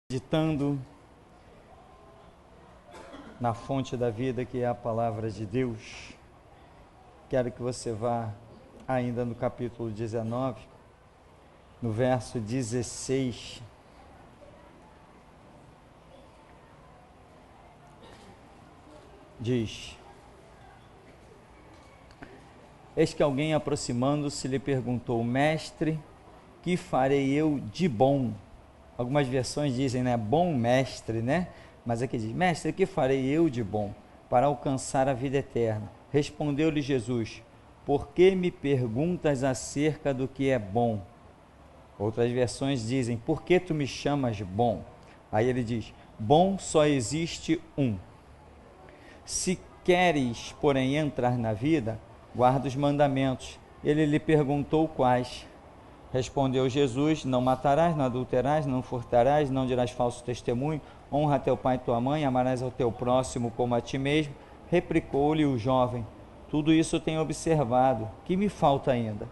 Meditando na fonte da vida, que é a palavra de Deus. Quero que você vá ainda no capítulo 19, no verso 16. Diz: Eis que alguém, aproximando-se, lhe perguntou: Mestre, que farei eu de bom? Algumas versões dizem, bom mestre, Mas aqui diz: Mestre, que farei eu de bom para alcançar a vida eterna? Respondeu-lhe Jesus: Por que me perguntas acerca do que é bom? Outras versões dizem: Por que tu me chamas bom? Aí ele diz: Bom só existe um. Se queres, porém, entrar na vida, guarda os mandamentos. Ele lhe perguntou quais. Respondeu Jesus: Não matarás, não adulterarás, não furtarás, não dirás falso testemunho, honra teu pai e tua mãe, amarás ao teu próximo como a ti mesmo. Replicou-lhe o jovem: Tudo isso tenho observado, que me falta ainda?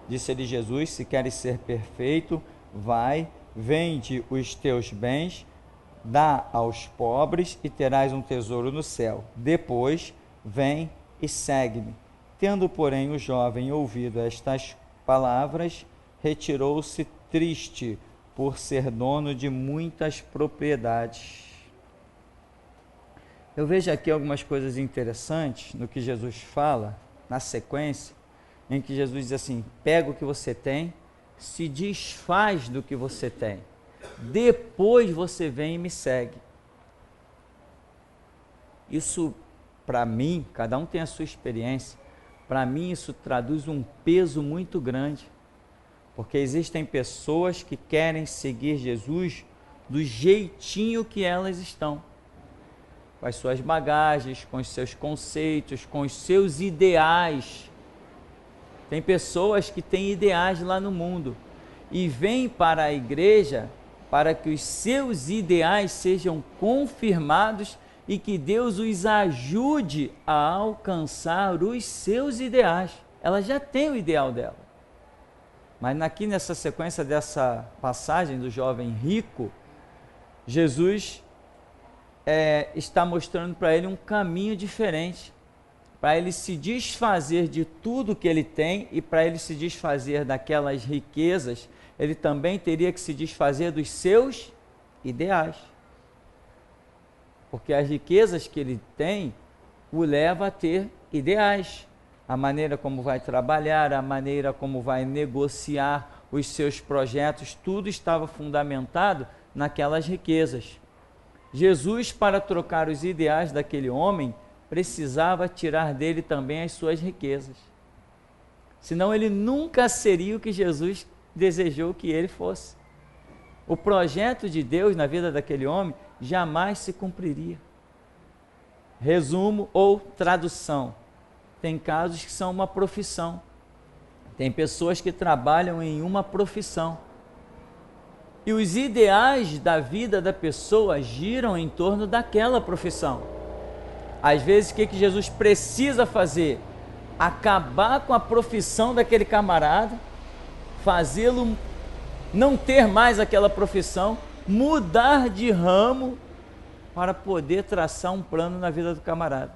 Disse-lhe Jesus: Se queres ser perfeito, vai, vende os teus bens, dá aos pobres e terás um tesouro no céu. Depois, vem e segue-me. Tendo, porém, o jovem ouvido estas palavras, retirou-se triste por ser dono de muitas propriedades. Eu vejo aqui algumas coisas interessantes no que Jesus fala, na sequência, em que Jesus diz assim: pega o que você tem, se desfaz do que você tem, depois você vem e me segue. Isso, para mim, cada um tem a sua experiência, para mim isso traduz um peso muito grande, porque existem pessoas que querem seguir Jesus do jeitinho que elas estão, com as suas bagagens, com os seus conceitos, com os seus ideais. Tem pessoas que têm ideais lá no mundo e vêm para a igreja para que os seus ideais sejam confirmados e que Deus os ajude a alcançar os seus ideais. Ela já tem o ideal dela. Mas aqui nessa sequência dessa passagem do jovem rico, Jesus está mostrando para ele um caminho diferente, para ele se desfazer de tudo que ele tem, e para ele se desfazer daquelas riquezas, ele também teria que se desfazer dos seus ideais. Porque as riquezas que ele tem o leva a ter ideais. A maneira como vai trabalhar, a maneira como vai negociar os seus projetos, tudo estava fundamentado naquelas riquezas. Jesus, para trocar os ideais daquele homem, precisava tirar dele também as suas riquezas. Senão ele nunca seria o que Jesus desejou que ele fosse. O projeto de Deus na vida daquele homem jamais se cumpriria. Resumo ou tradução: tem casos que são uma profissão. Tem pessoas que trabalham em uma profissão. E os ideais da vida da pessoa giram em torno daquela profissão. Às vezes, o que Jesus precisa fazer? Acabar com a profissão daquele camarada, fazê-lo não ter mais aquela profissão, mudar de ramo para poder traçar um plano na vida do camarada.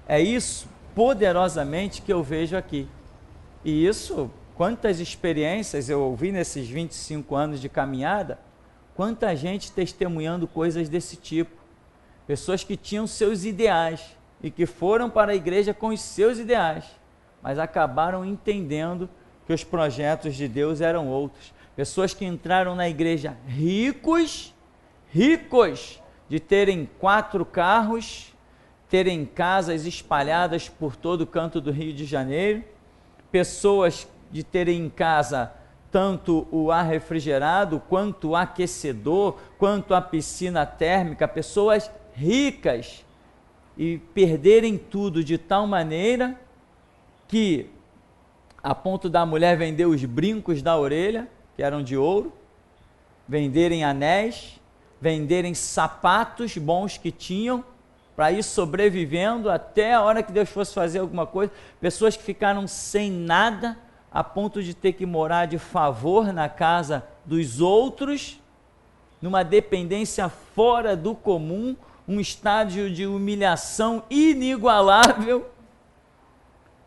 É isso poderosamente que eu vejo aqui. E isso, quantas experiências eu ouvi nesses 25 anos de caminhada, quanta gente testemunhando coisas desse tipo. Pessoas que tinham seus ideais e que foram para a igreja com os seus ideais, mas acabaram entendendo que os projetos de Deus eram outros. Pessoas que entraram na igreja ricos, de terem 4 carros, terem casas espalhadas por todo o canto do Rio de Janeiro, pessoas de terem em casa tanto o ar refrigerado, quanto o aquecedor, quanto a piscina térmica, pessoas ricas, e perderem tudo de tal maneira que, a ponto da mulher vender os brincos da orelha, que eram de ouro, venderem anéis, venderem sapatos bons que tinham, para ir sobrevivendo até a hora que Deus fosse fazer alguma coisa. Pessoas que ficaram sem nada, a ponto de ter que morar de favor na casa dos outros, numa dependência fora do comum, um estágio de humilhação inigualável,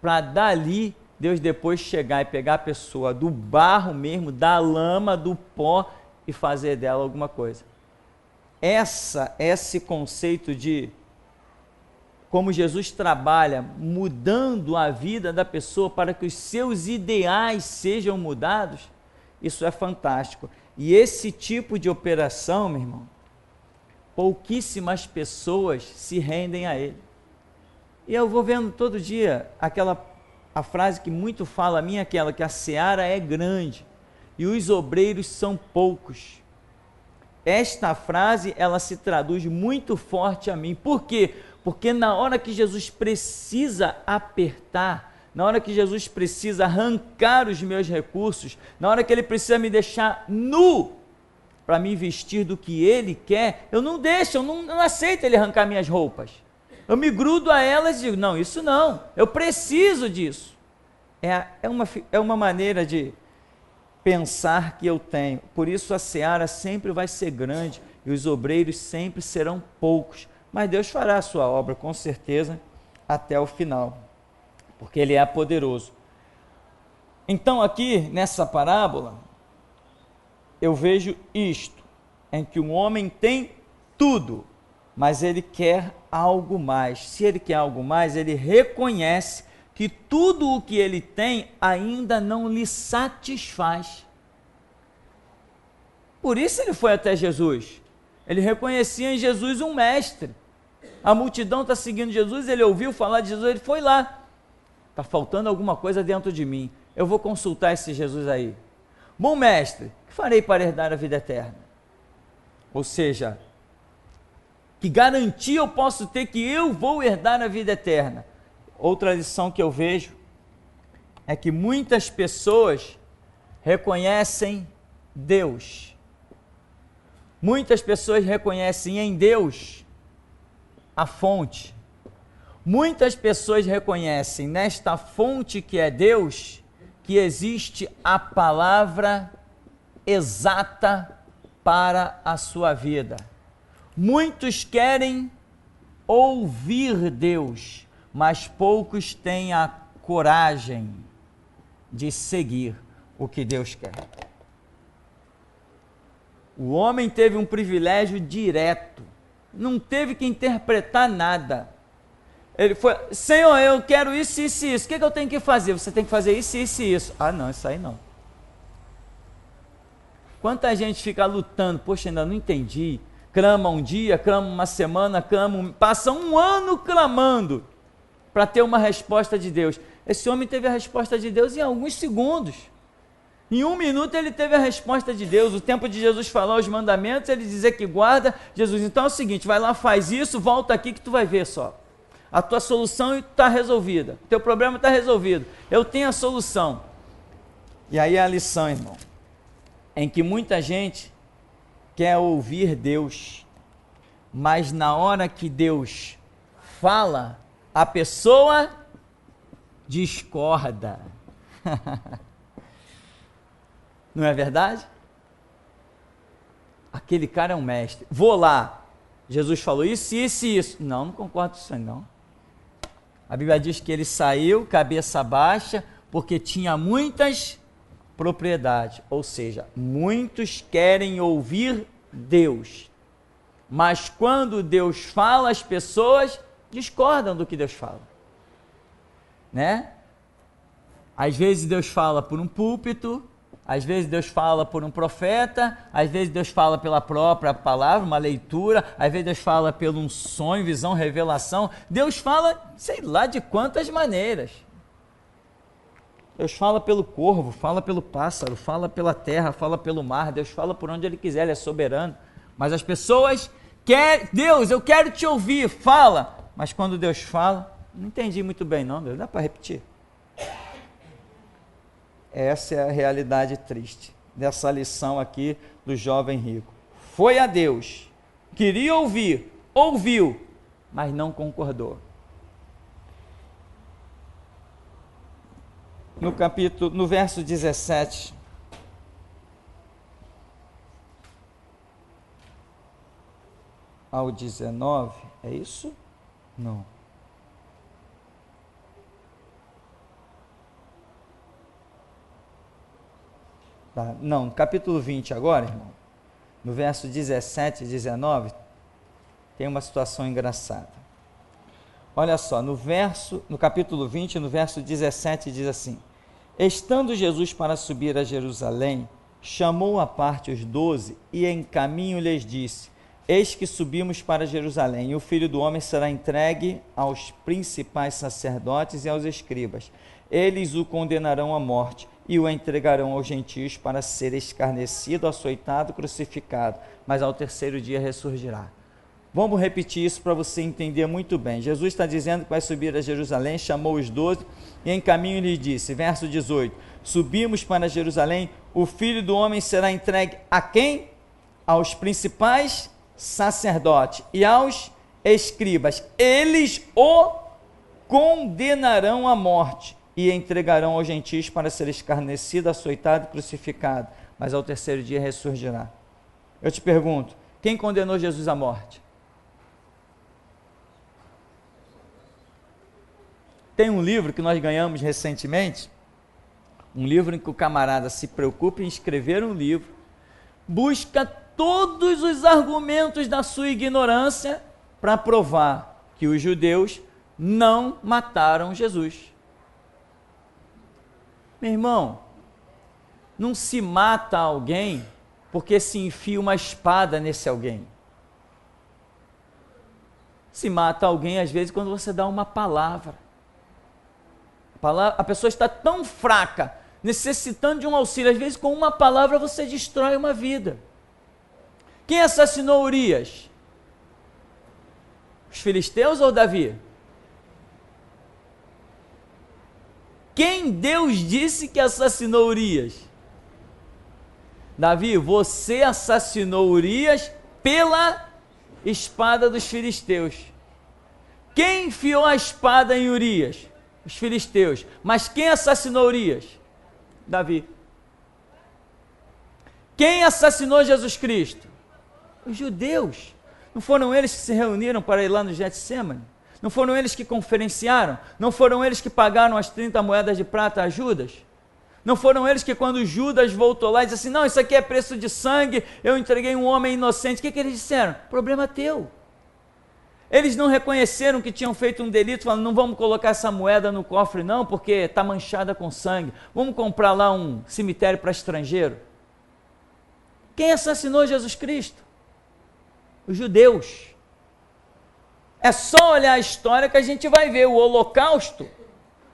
para dali Deus depois chegar e pegar a pessoa do barro mesmo, da lama, do pó e fazer dela alguma coisa. Esse conceito de como Jesus trabalha mudando a vida da pessoa para que os seus ideais sejam mudados, isso é fantástico. E esse tipo de operação, meu irmão, pouquíssimas pessoas se rendem a ele. E eu vou vendo todo dia a frase que muito fala a mim é aquela, que a seara é grande e os obreiros são poucos. Esta frase, ela se traduz muito forte a mim. Por quê? Porque na hora que Jesus precisa apertar, na hora que Jesus precisa arrancar os meus recursos, na hora que Ele precisa me deixar nu para me vestir do que Ele quer, eu não deixo, eu não aceito Ele arrancar minhas roupas. Eu me grudo a elas e digo, não, isso não, eu preciso disso. É uma maneira de pensar que eu tenho. Por isso a seara sempre vai ser grande e os obreiros sempre serão poucos. Mas Deus fará a sua obra, com certeza, até o final, porque Ele é poderoso. Então aqui, nessa parábola, eu vejo isto, em que um homem tem tudo, mas ele quer algo mais. Se ele quer algo mais, ele reconhece que tudo o que ele tem ainda não lhe satisfaz. Por isso ele foi até Jesus. Ele reconhecia em Jesus um mestre. A multidão está seguindo Jesus, ele ouviu falar de Jesus, ele foi lá. Está faltando alguma coisa dentro de mim. Eu vou consultar esse Jesus aí. Bom mestre, o que farei para herdar a vida eterna? Ou seja, que garantia eu posso ter que eu vou herdar a vida eterna? Outra lição que eu vejo é que muitas pessoas reconhecem Deus. Muitas pessoas reconhecem em Deus a fonte. Muitas pessoas reconhecem nesta fonte que é Deus, que existe a palavra exata para a sua vida. Muitos querem ouvir Deus, mas poucos têm a coragem de seguir o que Deus quer. O homem teve um privilégio direto, não teve que interpretar nada. Ele foi, Senhor, eu quero isso, isso e isso, o que eu tenho que fazer? Você tem que fazer isso, isso e isso. Ah não, isso aí não. Quanta gente fica lutando, poxa, ainda não entendi, clama um dia, clama uma semana, passa um ano clamando para ter uma resposta de Deus. Esse homem teve a resposta de Deus em alguns segundos. Em 1 minuto ele teve a resposta de Deus. O tempo de Jesus falar os mandamentos, ele dizer que guarda. Jesus, então é o seguinte, vai lá, faz isso, volta aqui que tu vai ver só. A tua solução está resolvida. O teu problema está resolvido. Eu tenho a solução. E aí a lição, irmão, em que muita gente quer ouvir Deus, mas na hora que Deus fala, a pessoa discorda. Não é verdade? Aquele cara é um mestre. Vou lá. Jesus falou isso, isso e isso. Não concordo com isso aí, não. A Bíblia diz que ele saiu, cabeça baixa, porque tinha muitas propriedades. Ou seja, muitos querem ouvir Deus. Mas quando Deus fala, as pessoas discordam do que Deus fala. Né? Às vezes Deus fala por um púlpito, às vezes Deus fala por um profeta, às vezes Deus fala pela própria palavra, uma leitura, às vezes Deus fala pelo um sonho, visão, revelação. Deus fala, sei lá de quantas maneiras. Deus fala pelo corvo, fala pelo pássaro, fala pela terra, fala pelo mar. Deus fala por onde Ele quiser, Ele é soberano. Mas as pessoas querem, Deus, eu quero te ouvir, fala. Mas quando Deus fala, não entendi muito bem não, Deus, dá para repetir? Essa é a realidade triste dessa lição aqui do jovem rico. Foi a Deus, queria ouvir, ouviu, mas não concordou. No verso 17, ao 19, é isso? Não. Tá, não, capítulo 20 agora, irmão, no verso 17 e 19, tem uma situação engraçada. Olha só, no capítulo 20, no verso 17, diz assim: estando Jesus para subir a Jerusalém, chamou à parte os 12 e em caminho lhes disse: eis que subimos para Jerusalém, e o Filho do Homem será entregue aos principais sacerdotes e aos escribas. Eles o condenarão à morte e o entregarão aos gentios para ser escarnecido, açoitado, crucificado, mas ao terceiro dia ressurgirá. Vamos repetir isso para você entender muito bem. Jesus está dizendo que vai subir a Jerusalém, chamou os 12 e em caminho lhe disse, verso 18, subimos para Jerusalém, o Filho do Homem será entregue a quem? Aos principais sacerdotes e aos escribas. Eles o condenarão à morte e entregarão aos gentios para ser escarnecido, açoitado e crucificado, mas ao terceiro dia ressurgirá. Eu te pergunto, quem condenou Jesus à morte? Tem um livro que nós ganhamos recentemente, um livro em que o camarada se preocupa em escrever um livro, busca todos os argumentos da sua ignorância para provar que os judeus não mataram Jesus. Meu irmão, não se mata alguém porque se enfia uma espada nesse alguém. Se mata alguém às vezes quando você dá uma palavra. A pessoa está tão fraca, necessitando de um auxílio, às vezes com uma palavra você destrói uma vida. Quem assassinou Urias? Os filisteus ou Davi? Quem Deus disse que assassinou Urias? Davi, você assassinou Urias pela espada dos filisteus. Quem enfiou a espada em Urias? Os filisteus. Mas quem assassinou Urias? Davi. Quem assassinou Jesus Cristo? Os judeus. Não foram eles que se reuniram para ir lá no Getsemane? Não foram eles que conferenciaram? Não foram eles que pagaram as 30 moedas de prata a Judas? Não foram eles que quando Judas voltou lá e disse assim, não, isso aqui é preço de sangue, eu entreguei um homem inocente. O que eles disseram? Problema teu. Eles não reconheceram que tinham feito um delito, falando, não vamos colocar essa moeda no cofre não, porque está manchada com sangue. Vamos comprar lá um cemitério para estrangeiro. Quem assassinou Jesus Cristo? Os judeus. É só olhar a história que a gente vai ver, o Holocausto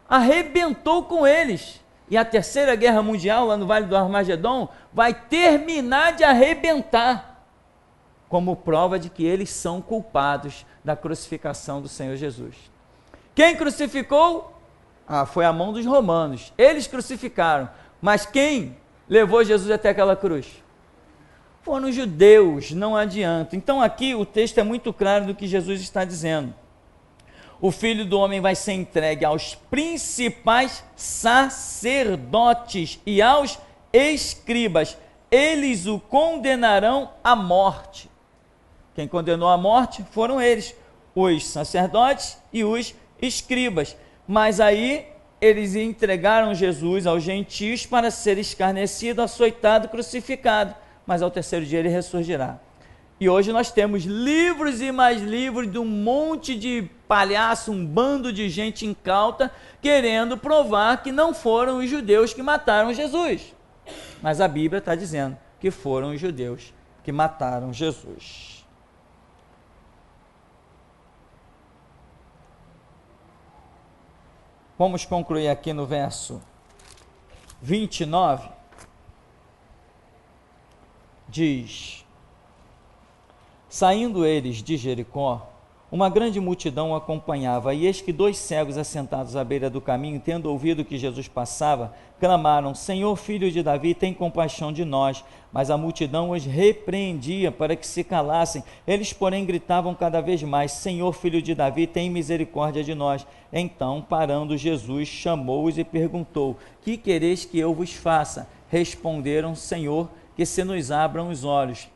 arrebentou com eles. E a Terceira Guerra Mundial, lá no Vale do Armagedon, vai terminar de arrebentar, como prova de que eles são culpados da crucificação do Senhor Jesus. Quem crucificou? Foi a mão dos romanos. Eles crucificaram. Mas quem levou Jesus até aquela cruz? Foram os judeus, não adianta. Então aqui o texto é muito claro do que Jesus está dizendo. O Filho do Homem vai ser entregue aos principais sacerdotes e aos escribas. Eles o condenarão à morte. Quem condenou à morte foram eles, os sacerdotes e os escribas. Mas aí eles entregaram Jesus aos gentios para ser escarnecido, açoitado, crucificado. Mas ao terceiro dia ele ressurgirá. E hoje nós temos livros e mais livros de um monte de palhaço, um bando de gente incauta, querendo provar que não foram os judeus que mataram Jesus. Mas a Bíblia está dizendo que foram os judeus que mataram Jesus. Vamos concluir aqui no verso 29. Diz: saindo eles de Jericó, uma grande multidão o acompanhava, e eis que 2 cegos assentados à beira do caminho, tendo ouvido que Jesus passava, clamaram, Senhor, Filho de Davi, tem compaixão de nós. Mas a multidão os repreendia para que se calassem. Eles, porém, gritavam cada vez mais, Senhor, Filho de Davi, tem misericórdia de nós. Então, parando, Jesus chamou-os e perguntou, que quereis que eu vos faça? Responderam, Senhor, que se nos abram os olhos.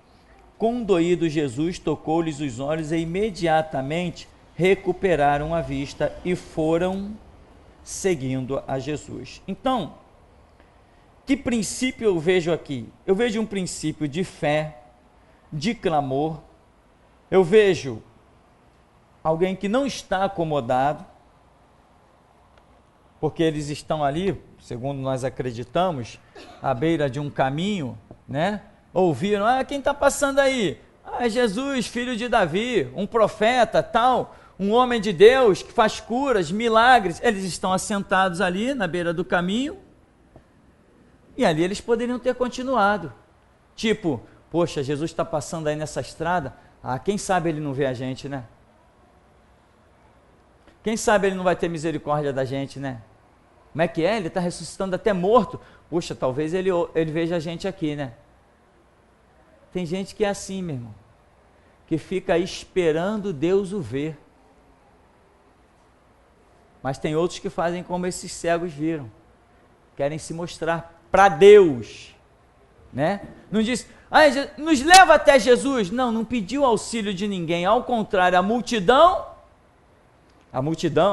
condoído Jesus tocou-lhes os olhos e imediatamente recuperaram a vista e foram seguindo a Jesus. Então, que princípio eu vejo aqui? Eu vejo um princípio de fé, de clamor. Eu vejo alguém que não está acomodado, porque eles estão ali, segundo nós acreditamos, à beira de um caminho, né? Ouviram, quem está passando aí? É Jesus, filho de Davi, um profeta, tal, um homem de Deus que faz curas, milagres. Eles estão assentados ali na beira do caminho, e ali eles poderiam ter continuado. Tipo, poxa, Jesus está passando aí nessa estrada, quem sabe ele não vê a gente, né? Quem sabe ele não vai ter misericórdia da gente, né? Como é que é? Ele está ressuscitando até morto. Puxa, talvez ele veja a gente aqui, né? Tem gente que é assim, meu irmão, que fica esperando Deus o ver. Mas tem outros que fazem como esses cegos viram. Querem se mostrar para Deus, né? Não diz, nos leva até Jesus. Não pediu auxílio de ninguém. Ao contrário, a multidão,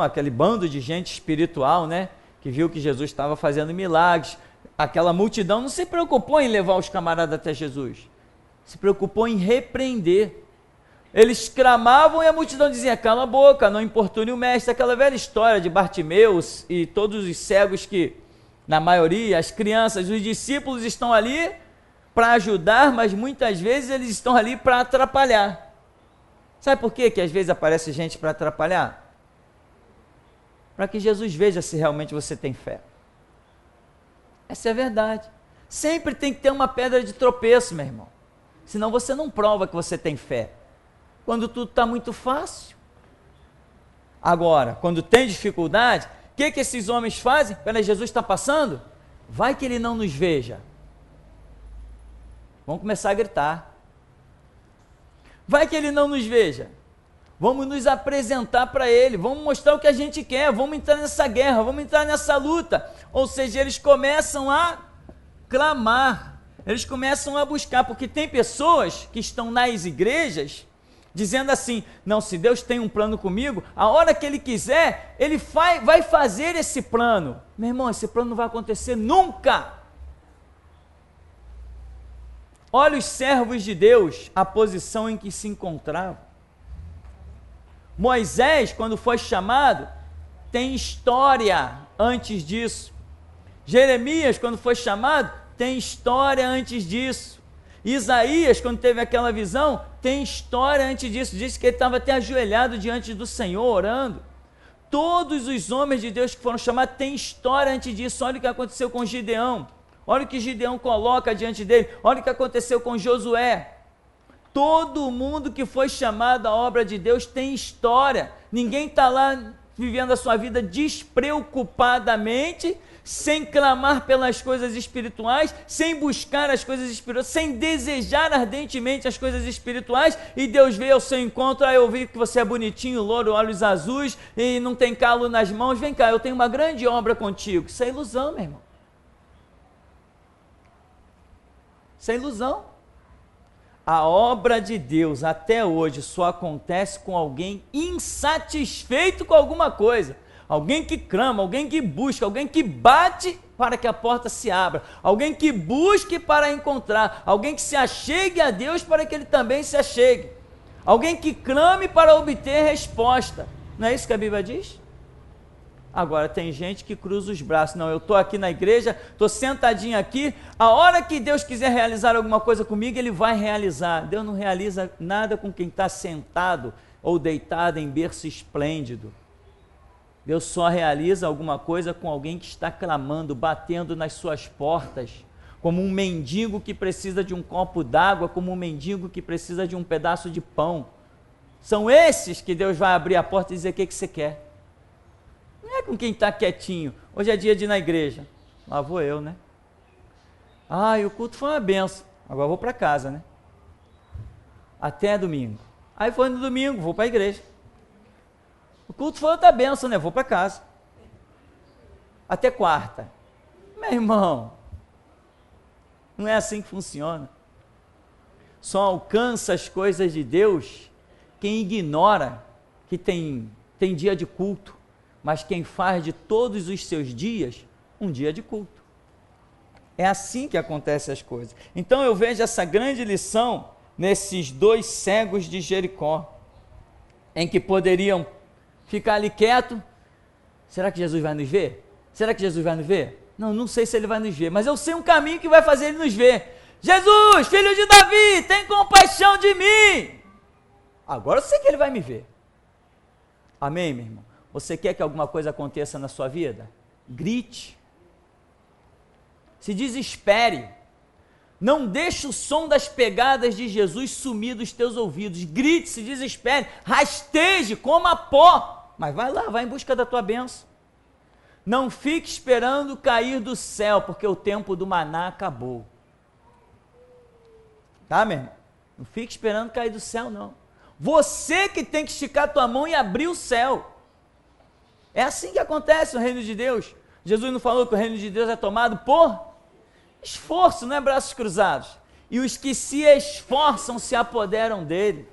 aquele bando de gente espiritual, né? Que viu que Jesus estava fazendo milagres. Aquela multidão não se preocupou em levar os camaradas até Jesus. Se preocupou em repreender. Eles clamavam e a multidão dizia, cala a boca, não importune o mestre. Aquela velha história de Bartimeus e todos os cegos que, na maioria, as crianças, os discípulos estão ali para ajudar, mas muitas vezes eles estão ali para atrapalhar. Sabe por quê que às vezes aparece gente para atrapalhar? Para que Jesus veja se realmente você tem fé. Essa é a verdade. Sempre tem que ter uma pedra de tropeço, meu irmão. Senão você não prova que você tem fé. Quando tudo está muito fácil. Agora, quando tem dificuldade, o que esses homens fazem? Peraí, Jesus está passando? Vai que ele não nos veja. Vamos começar a gritar. Vai que ele não nos veja. Vamos nos apresentar para ele, vamos mostrar o que a gente quer, vamos entrar nessa guerra, vamos entrar nessa luta. Ou seja, eles começam a clamar. Eles começam a buscar, porque tem pessoas que estão nas igrejas dizendo assim, não, se Deus tem um plano comigo, a hora que Ele quiser, Ele vai fazer esse plano. Meu irmão, esse plano não vai acontecer nunca. Olha os servos de Deus, a posição em que se encontravam. Moisés, quando foi chamado, tem história antes disso. Jeremias, quando foi chamado, tem história antes disso. Isaías, quando teve aquela visão, tem história antes disso. Diz que ele estava até ajoelhado diante do Senhor, orando. Todos os homens de Deus que foram chamados têm história antes disso. Olha o que aconteceu com Gideão. Olha o que Gideão coloca diante dele. Olha o que aconteceu com Josué. Todo mundo que foi chamado à obra de Deus tem história. Ninguém está lá vivendo a sua vida despreocupadamente, sem clamar pelas coisas espirituais, sem buscar as coisas espirituais, sem desejar ardentemente as coisas espirituais, e Deus veio ao seu encontro, eu vi que você é bonitinho, louro, olhos azuis, e não tem calo nas mãos, vem cá, eu tenho uma grande obra contigo. Isso é ilusão, meu irmão. Isso é ilusão. A obra de Deus até hoje só acontece com alguém insatisfeito com alguma coisa. Alguém que clama, alguém que busca, alguém que bate para que a porta se abra, alguém que busque para encontrar, alguém que se achegue a Deus para que Ele também se achegue, alguém que clame para obter resposta. Não é isso que a Bíblia diz? Agora tem gente que cruza os braços, não, eu estou aqui na igreja, estou sentadinho aqui, a hora que Deus quiser realizar alguma coisa comigo, Ele vai realizar. Deus não realiza nada com quem está sentado ou deitado em berço esplêndido. Deus só realiza alguma coisa com alguém que está clamando, batendo nas suas portas, como um mendigo que precisa de um copo d'água, como um mendigo que precisa de um pedaço de pão. São esses que Deus vai abrir a porta e dizer o que você quer. Não é com quem está quietinho. Hoje é dia de ir na igreja. Lá vou eu, né? E o culto foi uma benção. Agora eu vou para casa, né? Até domingo. Aí foi no domingo, vou para a igreja. O culto foi outra benção, né? Vou para casa. Até quarta. Meu irmão, não é assim que funciona. Só alcança as coisas de Deus quem ignora que tem dia de culto, mas quem faz de todos os seus dias um dia de culto. É assim que acontecem as coisas. Então eu vejo essa grande lição nesses 2 cegos de Jericó, em que poderiam ficar ali quieto. Será que Jesus vai nos ver? Será que Jesus vai nos ver? Não sei se ele vai nos ver, mas eu sei um caminho que vai fazer ele nos ver. Jesus, filho de Davi, tem compaixão de mim. Agora eu sei que ele vai me ver. Amém, meu irmão? Você quer que alguma coisa aconteça na sua vida? Grite. Se desespere. Não deixe o som das pegadas de Jesus sumir dos teus ouvidos. Grite, se desespere, rasteje, coma pó. Mas vai lá, vai em busca da tua bênção. Não fique esperando cair do céu, porque o tempo do maná acabou. Tá, meu irmão? Não fique esperando cair do céu, não. Você que tem que esticar a tua mão e abrir o céu. É assim que acontece no reino de Deus. Jesus não falou que o reino de Deus é tomado por esforço, não é braços cruzados. E os que se esforçam se apoderam dele.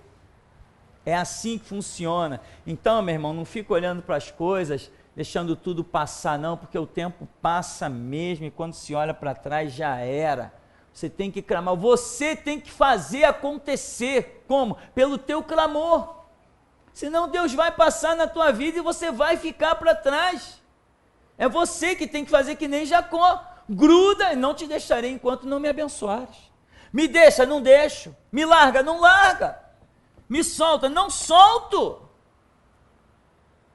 É assim que funciona. Então, meu irmão, não fica olhando para as coisas, deixando tudo passar, não, porque o tempo passa mesmo e quando se olha para trás já era. Você tem que clamar, você tem que fazer acontecer. Como? Pelo teu clamor. Senão Deus vai passar na tua vida e você vai ficar para trás. É você que tem que fazer que nem Jacó. Gruda e não te deixarei enquanto não me abençoares. Me deixa, não deixo. Me larga, não larga. Me solta, não solto.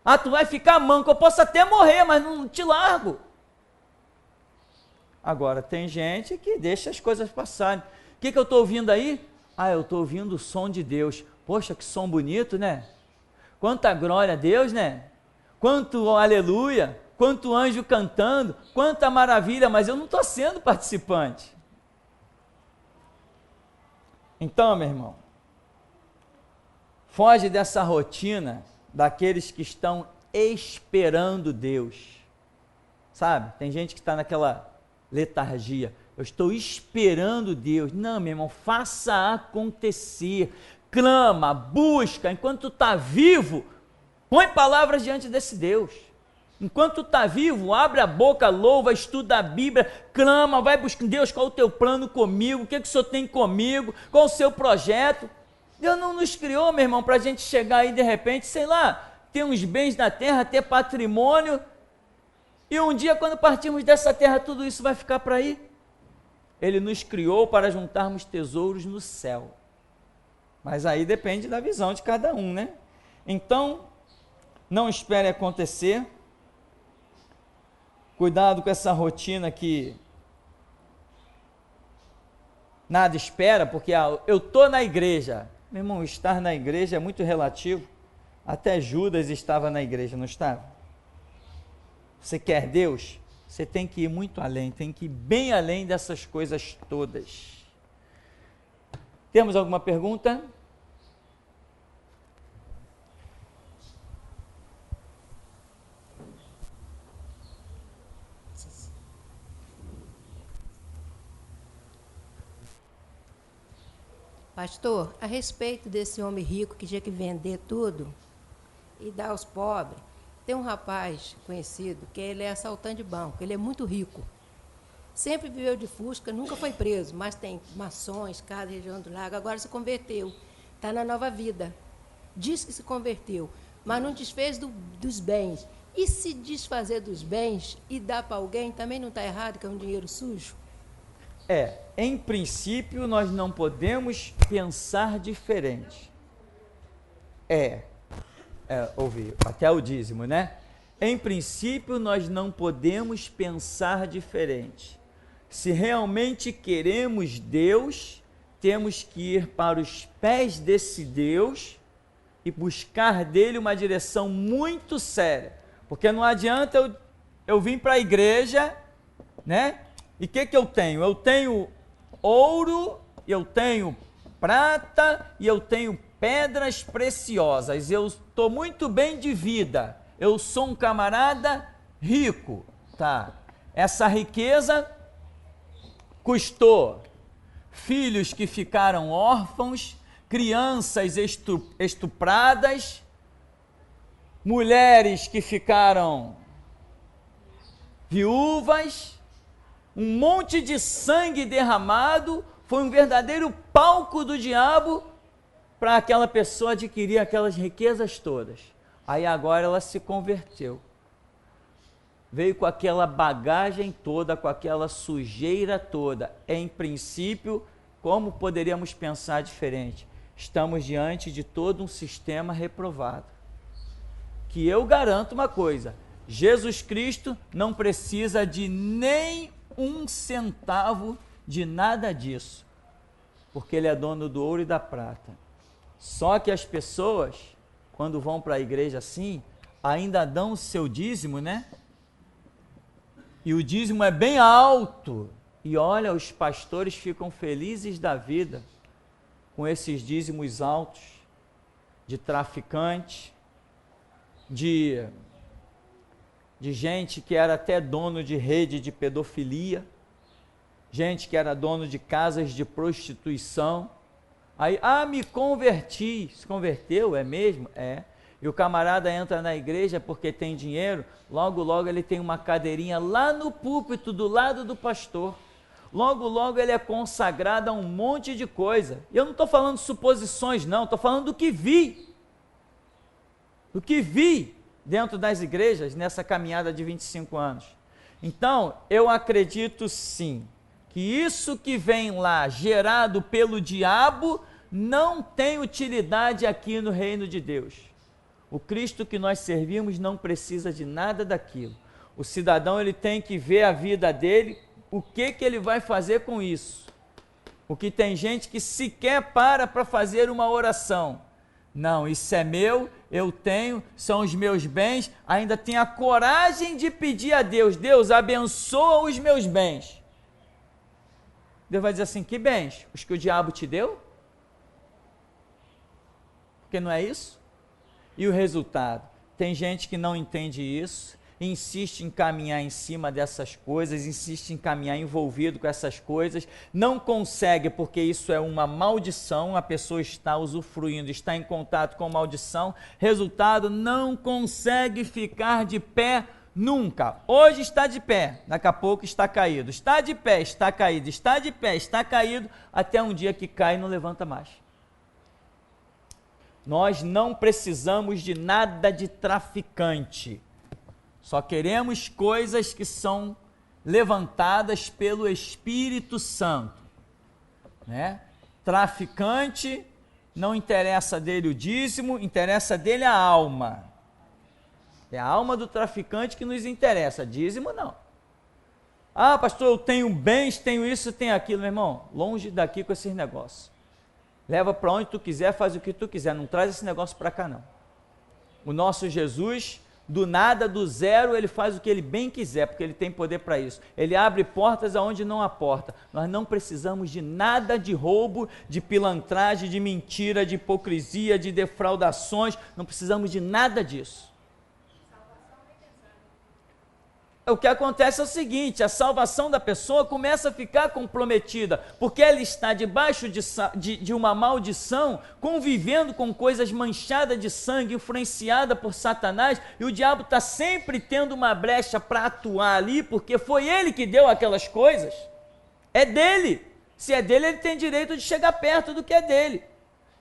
Ah, tu vai ficar manco, eu posso até morrer, mas não te largo. Agora, tem gente que deixa as coisas passarem. O que eu estou ouvindo aí? Ah, eu estou ouvindo o som de Deus. Poxa, que som bonito, né? Quanta glória a Deus, né? Quanto aleluia, quanto anjo cantando, quanta maravilha, mas eu não estou sendo participante. Então, meu irmão, foge dessa rotina daqueles que estão esperando Deus. Sabe? Tem gente que está naquela letargia. Eu estou esperando Deus. Não, meu irmão, faça acontecer. Clama, busca. Enquanto tu está vivo, põe palavras diante desse Deus. Enquanto tu está vivo, abre a boca, louva, estuda a Bíblia, clama, vai buscar. Deus, qual o teu plano comigo? O que o Senhor tem comigo? Qual o seu projeto? Deus não nos criou, meu irmão, para a gente chegar aí de repente, sei lá, ter uns bens na terra, ter patrimônio, e um dia quando partirmos dessa terra, tudo isso vai ficar para aí. Ele nos criou para juntarmos tesouros no céu. Mas aí depende da visão de cada um, né? Então, não espere acontecer. Cuidado com essa rotina que nada espera, porque eu estou na igreja. Meu irmão, estar na igreja é muito relativo. Até Judas estava na igreja, não estava? Você quer Deus? Você tem que ir muito além, tem que ir bem além dessas coisas todas. Temos alguma pergunta? Pastor, a respeito desse homem rico que tinha que vender tudo e dar aos pobres, tem um rapaz conhecido que ele é assaltante de banco, ele é muito rico. Sempre viveu de Fusca, nunca foi preso, mas tem mações, casa, região do lago, agora se converteu, está na nova vida. Diz que se converteu, mas não desfez dos bens. E se desfazer dos bens e dar para alguém, também não está errado, que é um dinheiro sujo? Em princípio, nós não podemos pensar diferente. Ouvir, até o dízimo, né? Em princípio, nós não podemos pensar diferente. Se realmente queremos Deus, temos que ir para os pés desse Deus e buscar dele uma direção muito séria. Porque não adianta eu vir para a igreja, né? E o que eu tenho? Eu tenho ouro, eu tenho prata e eu tenho pedras preciosas. Eu estou muito bem de vida. Eu sou um camarada rico. Tá? Essa riqueza custou filhos que ficaram órfãos, crianças estupradas, mulheres que ficaram viúvas, um monte de sangue derramado, foi um verdadeiro palco do diabo para aquela pessoa adquirir aquelas riquezas todas. Aí agora ela se converteu. Veio com aquela bagagem toda, com aquela sujeira toda. Em princípio, como poderíamos pensar diferente? Estamos diante de todo um sistema reprovado. Que eu garanto uma coisa, Jesus Cristo não precisa de nem um centavo de nada disso, porque Ele é dono do ouro e da prata. Só que as pessoas, quando vão para a igreja assim, ainda dão o seu dízimo, né? E o dízimo é bem alto. E olha, os pastores ficam felizes da vida com esses dízimos altos, de traficante, de gente que era até dono de rede de pedofilia, gente que era dono de casas de prostituição. Aí, me converti. Se converteu, é mesmo? É. E o camarada entra na igreja porque tem dinheiro, logo, logo ele tem uma cadeirinha lá no púlpito, do lado do pastor. Logo, logo ele é consagrado a um monte de coisa. E eu não estou falando suposições, não, estou falando do que vi. Do que vi dentro das igrejas nessa caminhada de 25 anos. Então, eu acredito sim, que isso que vem lá gerado pelo diabo não tem utilidade aqui no reino de Deus. O Cristo que nós servimos não precisa de nada daquilo. O cidadão ele tem que ver a vida dele, o que ele vai fazer com isso. Porque tem gente que sequer para fazer uma oração. Não, isso é meu, eu tenho, são os meus bens, ainda tem a coragem de pedir a Deus, Deus abençoa os meus bens. Deus vai dizer assim, que bens? Os que o diabo te deu? Porque não é isso? E o resultado? Tem gente que não entende isso, insiste em caminhar em cima dessas coisas, insiste em caminhar envolvido com essas coisas, não consegue porque isso é uma maldição, a pessoa está usufruindo, está em contato com maldição, resultado, não consegue ficar de pé nunca. Hoje está de pé, daqui a pouco está caído, está de pé, está caído, está de pé, está caído, até um dia que cai e não levanta mais. Nós não precisamos de nada de traficante. Só queremos coisas que são levantadas pelo Espírito Santo, né? Traficante, não interessa dele o dízimo, interessa dele a alma. É a alma do traficante que nos interessa, dízimo não. Pastor, eu tenho bens, tenho isso, tenho aquilo. Meu irmão, longe daqui com esses negócios. Leva para onde tu quiser, faz o que tu quiser, não traz esse negócio para cá não. O nosso Jesus, do nada, do zero, ele faz o que ele bem quiser, porque ele tem poder para isso. Ele abre portas aonde não há porta. Nós não precisamos de nada de roubo, de pilantragem, de mentira, de hipocrisia, de defraudações, não precisamos de nada disso. O que acontece é o seguinte, a salvação da pessoa começa a ficar comprometida, porque ela está debaixo de uma maldição, convivendo com coisas manchadas de sangue, influenciada por Satanás, e o diabo está sempre tendo uma brecha para atuar ali, porque foi ele que deu aquelas coisas, é dele, se é dele ele tem direito de chegar perto do que é dele.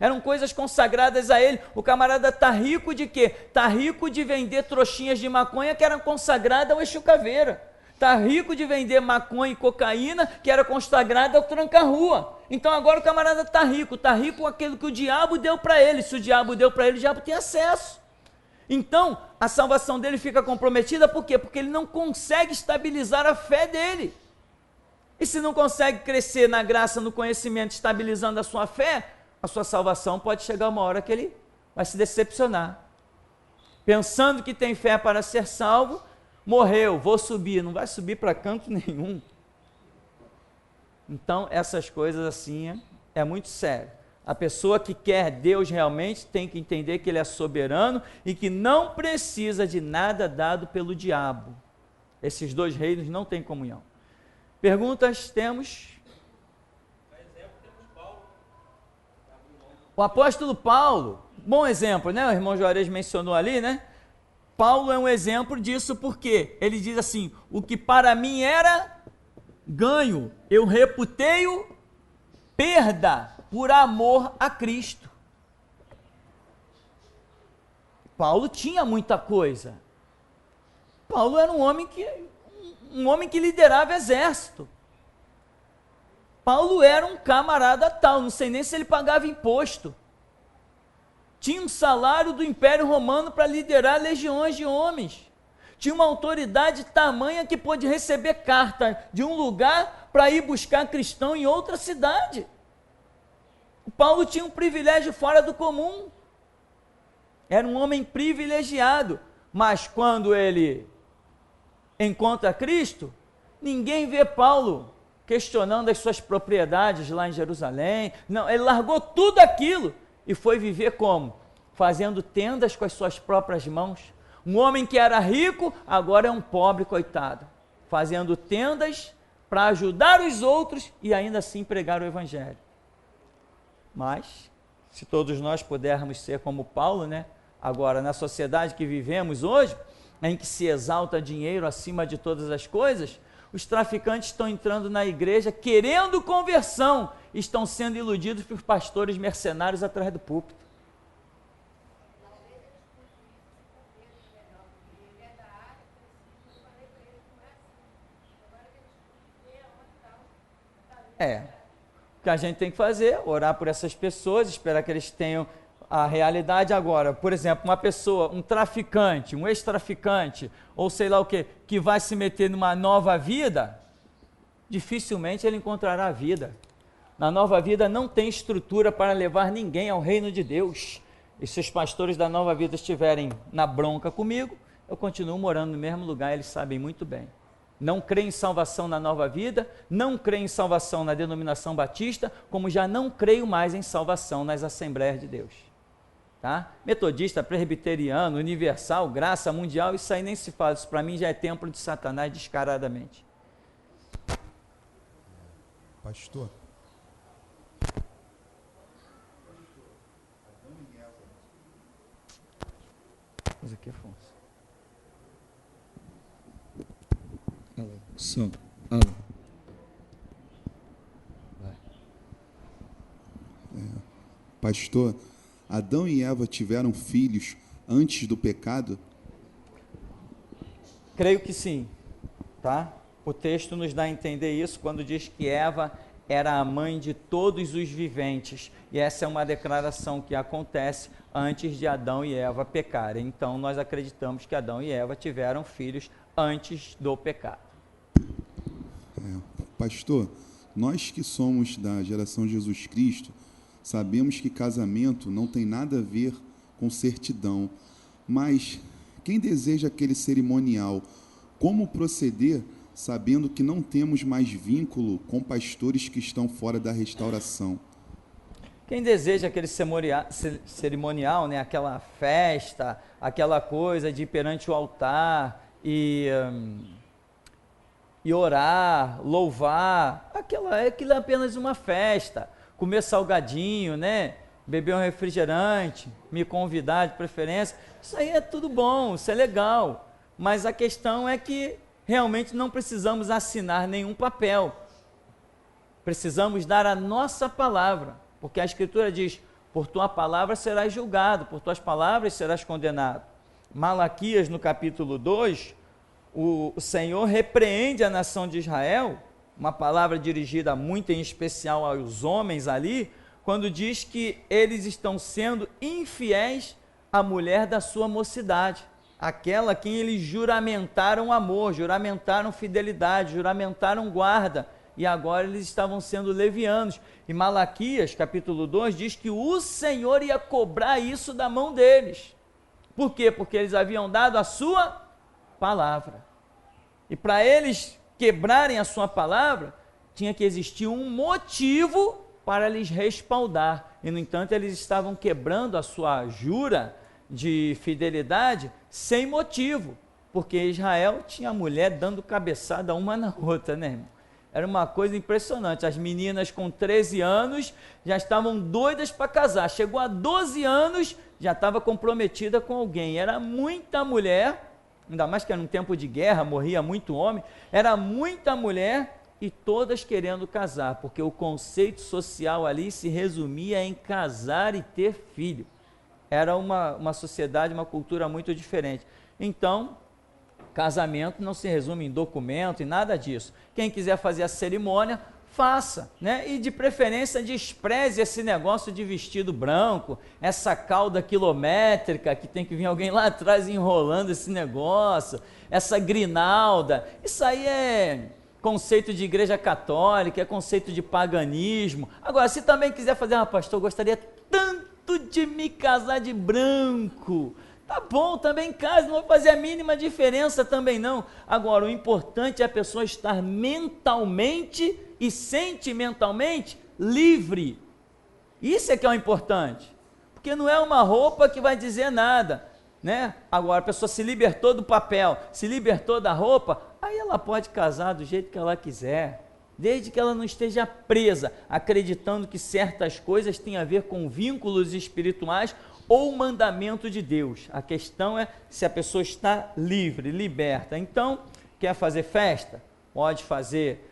Eram coisas consagradas a ele. O camarada está rico de quê? Está rico de vender trouxinhas de maconha que eram consagradas ao Exu Caveira. Está rico de vender maconha e cocaína que era consagrada ao tranca-rua. Então agora o camarada está rico com aquilo que o diabo deu para ele. Se o diabo deu para ele, o diabo tem acesso. Então a salvação dele fica comprometida por quê? Porque ele não consegue estabilizar a fé dele. E se não consegue crescer na graça, no conhecimento, estabilizando a sua fé, a sua salvação pode chegar uma hora que ele vai se decepcionar. Pensando que tem fé para ser salvo, morreu, vou subir, não vai subir para canto nenhum. Então, essas coisas assim é muito sério. A pessoa que quer Deus realmente tem que entender que Ele é soberano e que não precisa de nada dado pelo diabo. Esses dois reinos não têm comunhão. Perguntas temos? Por exemplo, O apóstolo Paulo, bom exemplo, né? O irmão Juarez mencionou ali, né? Paulo é um exemplo disso porque ele diz assim: o que para mim era ganho, eu reputei-o perda por amor a Cristo. Paulo tinha muita coisa. Paulo era um homem que liderava exército. Paulo era um camarada tal, não sei nem se ele pagava imposto. Tinha um salário do Império Romano para liderar legiões de homens. Tinha uma autoridade tamanha que pôde receber carta de um lugar para ir buscar cristão em outra cidade. O Paulo tinha um privilégio fora do comum. Era um homem privilegiado, mas quando ele encontra Cristo, ninguém vê Paulo questionando as suas propriedades lá em Jerusalém. Não, ele largou tudo aquilo e foi viver como? Fazendo tendas com as suas próprias mãos. Um homem que era rico, agora é um pobre coitado, fazendo tendas para ajudar os outros e ainda assim pregar o evangelho. Mas, se todos nós pudermos ser como Paulo, né? Agora, na sociedade que vivemos hoje, em que se exalta dinheiro acima de todas as coisas, os traficantes estão entrando na igreja querendo conversão, estão sendo iludidos por pastores mercenários atrás do púlpito. O que a gente tem que fazer é orar por essas pessoas, esperar que eles tenham a realidade. Agora, por exemplo, uma pessoa, um traficante, um ex-traficante, ou sei lá o que vai se meter numa nova vida, dificilmente ele encontrará a vida. Na nova vida não tem estrutura para levar ninguém ao reino de Deus. E se os pastores da nova vida estiverem na bronca comigo, eu continuo morando no mesmo lugar, eles sabem muito bem. Não creio em salvação na nova vida, não creio em salvação na denominação batista, como já não creio mais em salvação nas Assembleias de Deus. Tá? Metodista, presbiteriano, universal, graça mundial, isso aí nem se fala, isso para mim já é templo de Satanás descaradamente. Pastor. Coisa aqui, Afonso. Som. Pastor, Adão e Eva tiveram filhos antes do pecado? Creio que sim, tá? O texto nos dá a entender isso quando diz que Eva era a mãe de todos os viventes, e essa é uma declaração que acontece antes de Adão e Eva pecarem. Então nós acreditamos que Adão e Eva tiveram filhos antes do pecado. Pastor, nós que somos da geração Jesus Cristo, sabemos que casamento não tem nada a ver com certidão, mas quem deseja aquele cerimonial, como proceder sabendo que não temos mais vínculo com pastores que estão fora da restauração? Quem deseja aquele cerimonial, né, aquela festa, aquela coisa de ir perante o altar e orar, louvar, aquilo é apenas uma festa. Comer salgadinho, né? Beber um refrigerante, me convidar de preferência, isso aí é tudo bom, isso é legal. Mas a questão é que realmente não precisamos assinar nenhum papel. Precisamos dar a nossa palavra, porque a Escritura diz: por tua palavra serás julgado, por tuas palavras serás condenado. Malaquias, no capítulo 2, o Senhor repreende a nação de Israel, uma palavra dirigida muito em especial aos homens ali, quando diz que eles estão sendo infiéis à mulher da sua mocidade, aquela a quem eles juramentaram amor, juramentaram fidelidade, juramentaram guarda, e agora eles estavam sendo levianos. E Malaquias, capítulo 2, diz que o Senhor ia cobrar isso da mão deles. Por quê? Porque eles haviam dado a sua palavra. E para eles quebrarem a sua palavra, tinha que existir um motivo para lhes respaldar. E, no entanto, eles estavam quebrando a sua jura de fidelidade sem motivo, porque Israel tinha a mulher dando cabeçada uma na outra, né, irmão? Era uma coisa impressionante. As meninas com 13 anos já estavam doidas para casar. Chegou a 12 anos, já estava comprometida com alguém. Era muita mulher, ainda mais que era um tempo de guerra, morria muito homem. Era muita mulher e todas querendo casar, porque o conceito social ali se resumia em casar e ter filho. Era uma sociedade, uma cultura muito diferente. Então, casamento não se resume em documento e nada disso. Quem quiser fazer a cerimônia, faça, né? E de preferência despreze esse negócio de vestido branco, essa cauda quilométrica que tem que vir alguém lá atrás enrolando esse negócio, essa grinalda. Isso aí é conceito de igreja católica, é conceito de paganismo. Agora, se também quiser fazer, pastor, eu gostaria tanto de me casar de branco. Tá bom, também case, não vai fazer a mínima diferença também não. Agora, o importante é a pessoa estar mentalmente e sentimentalmente livre. Isso é que é o importante. Porque não é uma roupa que vai dizer nada, né? Agora, a pessoa se libertou do papel, se libertou da roupa, aí ela pode casar do jeito que ela quiser, desde que ela não esteja presa, acreditando que certas coisas têm a ver com vínculos espirituais ou mandamento de Deus. A questão é se a pessoa está livre, liberta. Então, quer fazer festa? Pode fazer.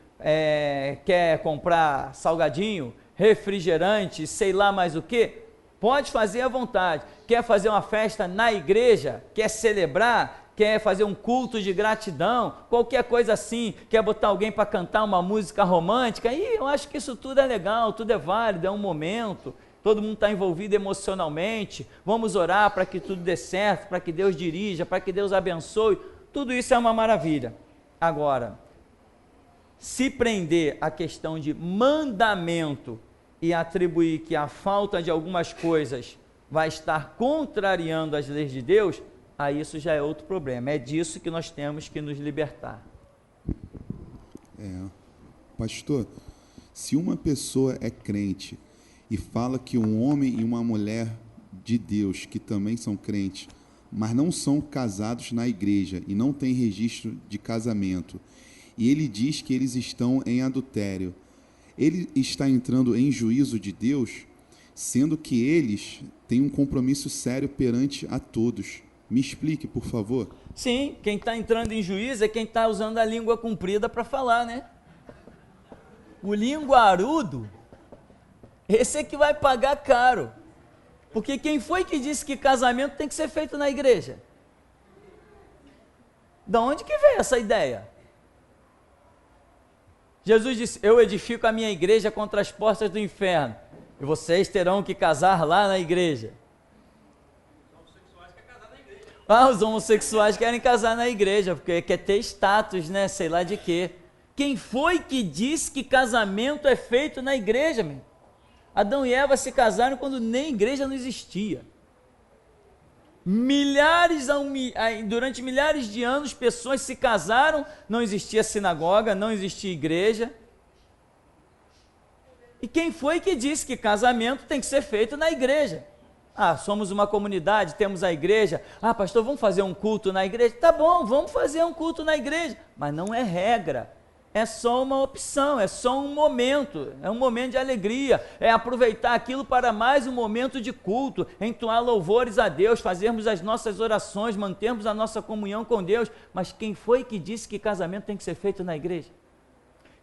Quer comprar salgadinho, refrigerante, sei lá mais o que? Pode fazer à vontade. Quer fazer uma festa na igreja? Quer celebrar? Quer fazer um culto de gratidão? Qualquer coisa assim? Quer botar alguém para cantar uma música romântica? E eu acho que isso tudo é legal, tudo é válido, é um momento. Todo mundo está envolvido emocionalmente, vamos orar para que tudo dê certo, para que Deus dirija, para que Deus abençoe, tudo isso é uma maravilha. Agora, se prender à questão de mandamento e atribuir que a falta de algumas coisas vai estar contrariando as leis de Deus, aí isso já é outro problema, é disso que nós temos que nos libertar. Pastor, se uma pessoa é crente e fala que um homem e uma mulher de Deus, que também são crentes, mas não são casados na igreja e não têm registro de casamento, e ele diz que eles estão em adultério, ele está entrando em juízo de Deus, sendo que eles têm um compromisso sério perante a todos. Me explique, por favor. Sim, quem está entrando em juízo é quem está usando a língua comprida para falar, né? O linguarudo, esse é que vai pagar caro. Porque quem foi que disse que casamento tem que ser feito na igreja? Da onde que veio essa ideia? Jesus disse, eu edifico a minha igreja contra as portas do inferno, e vocês terão que casar lá na igreja. Os homossexuais querem casar na igreja, porque quer ter status, né? Sei lá de quê. Quem foi que disse que casamento é feito na igreja, meu? Adão e Eva se casaram quando nem igreja não existia. Durante milhares de anos, pessoas se casaram, não existia sinagoga, não existia igreja. E quem foi que disse que casamento tem que ser feito na igreja? Somos uma comunidade, temos a igreja. Pastor, vamos fazer um culto na igreja? Tá bom, vamos fazer um culto na igreja, mas não é regra. É só uma opção, é só um momento, é um momento de alegria, é aproveitar aquilo para mais um momento de culto, entoar louvores a Deus, fazermos as nossas orações, mantermos a nossa comunhão com Deus. Mas quem foi que disse que casamento tem que ser feito na igreja?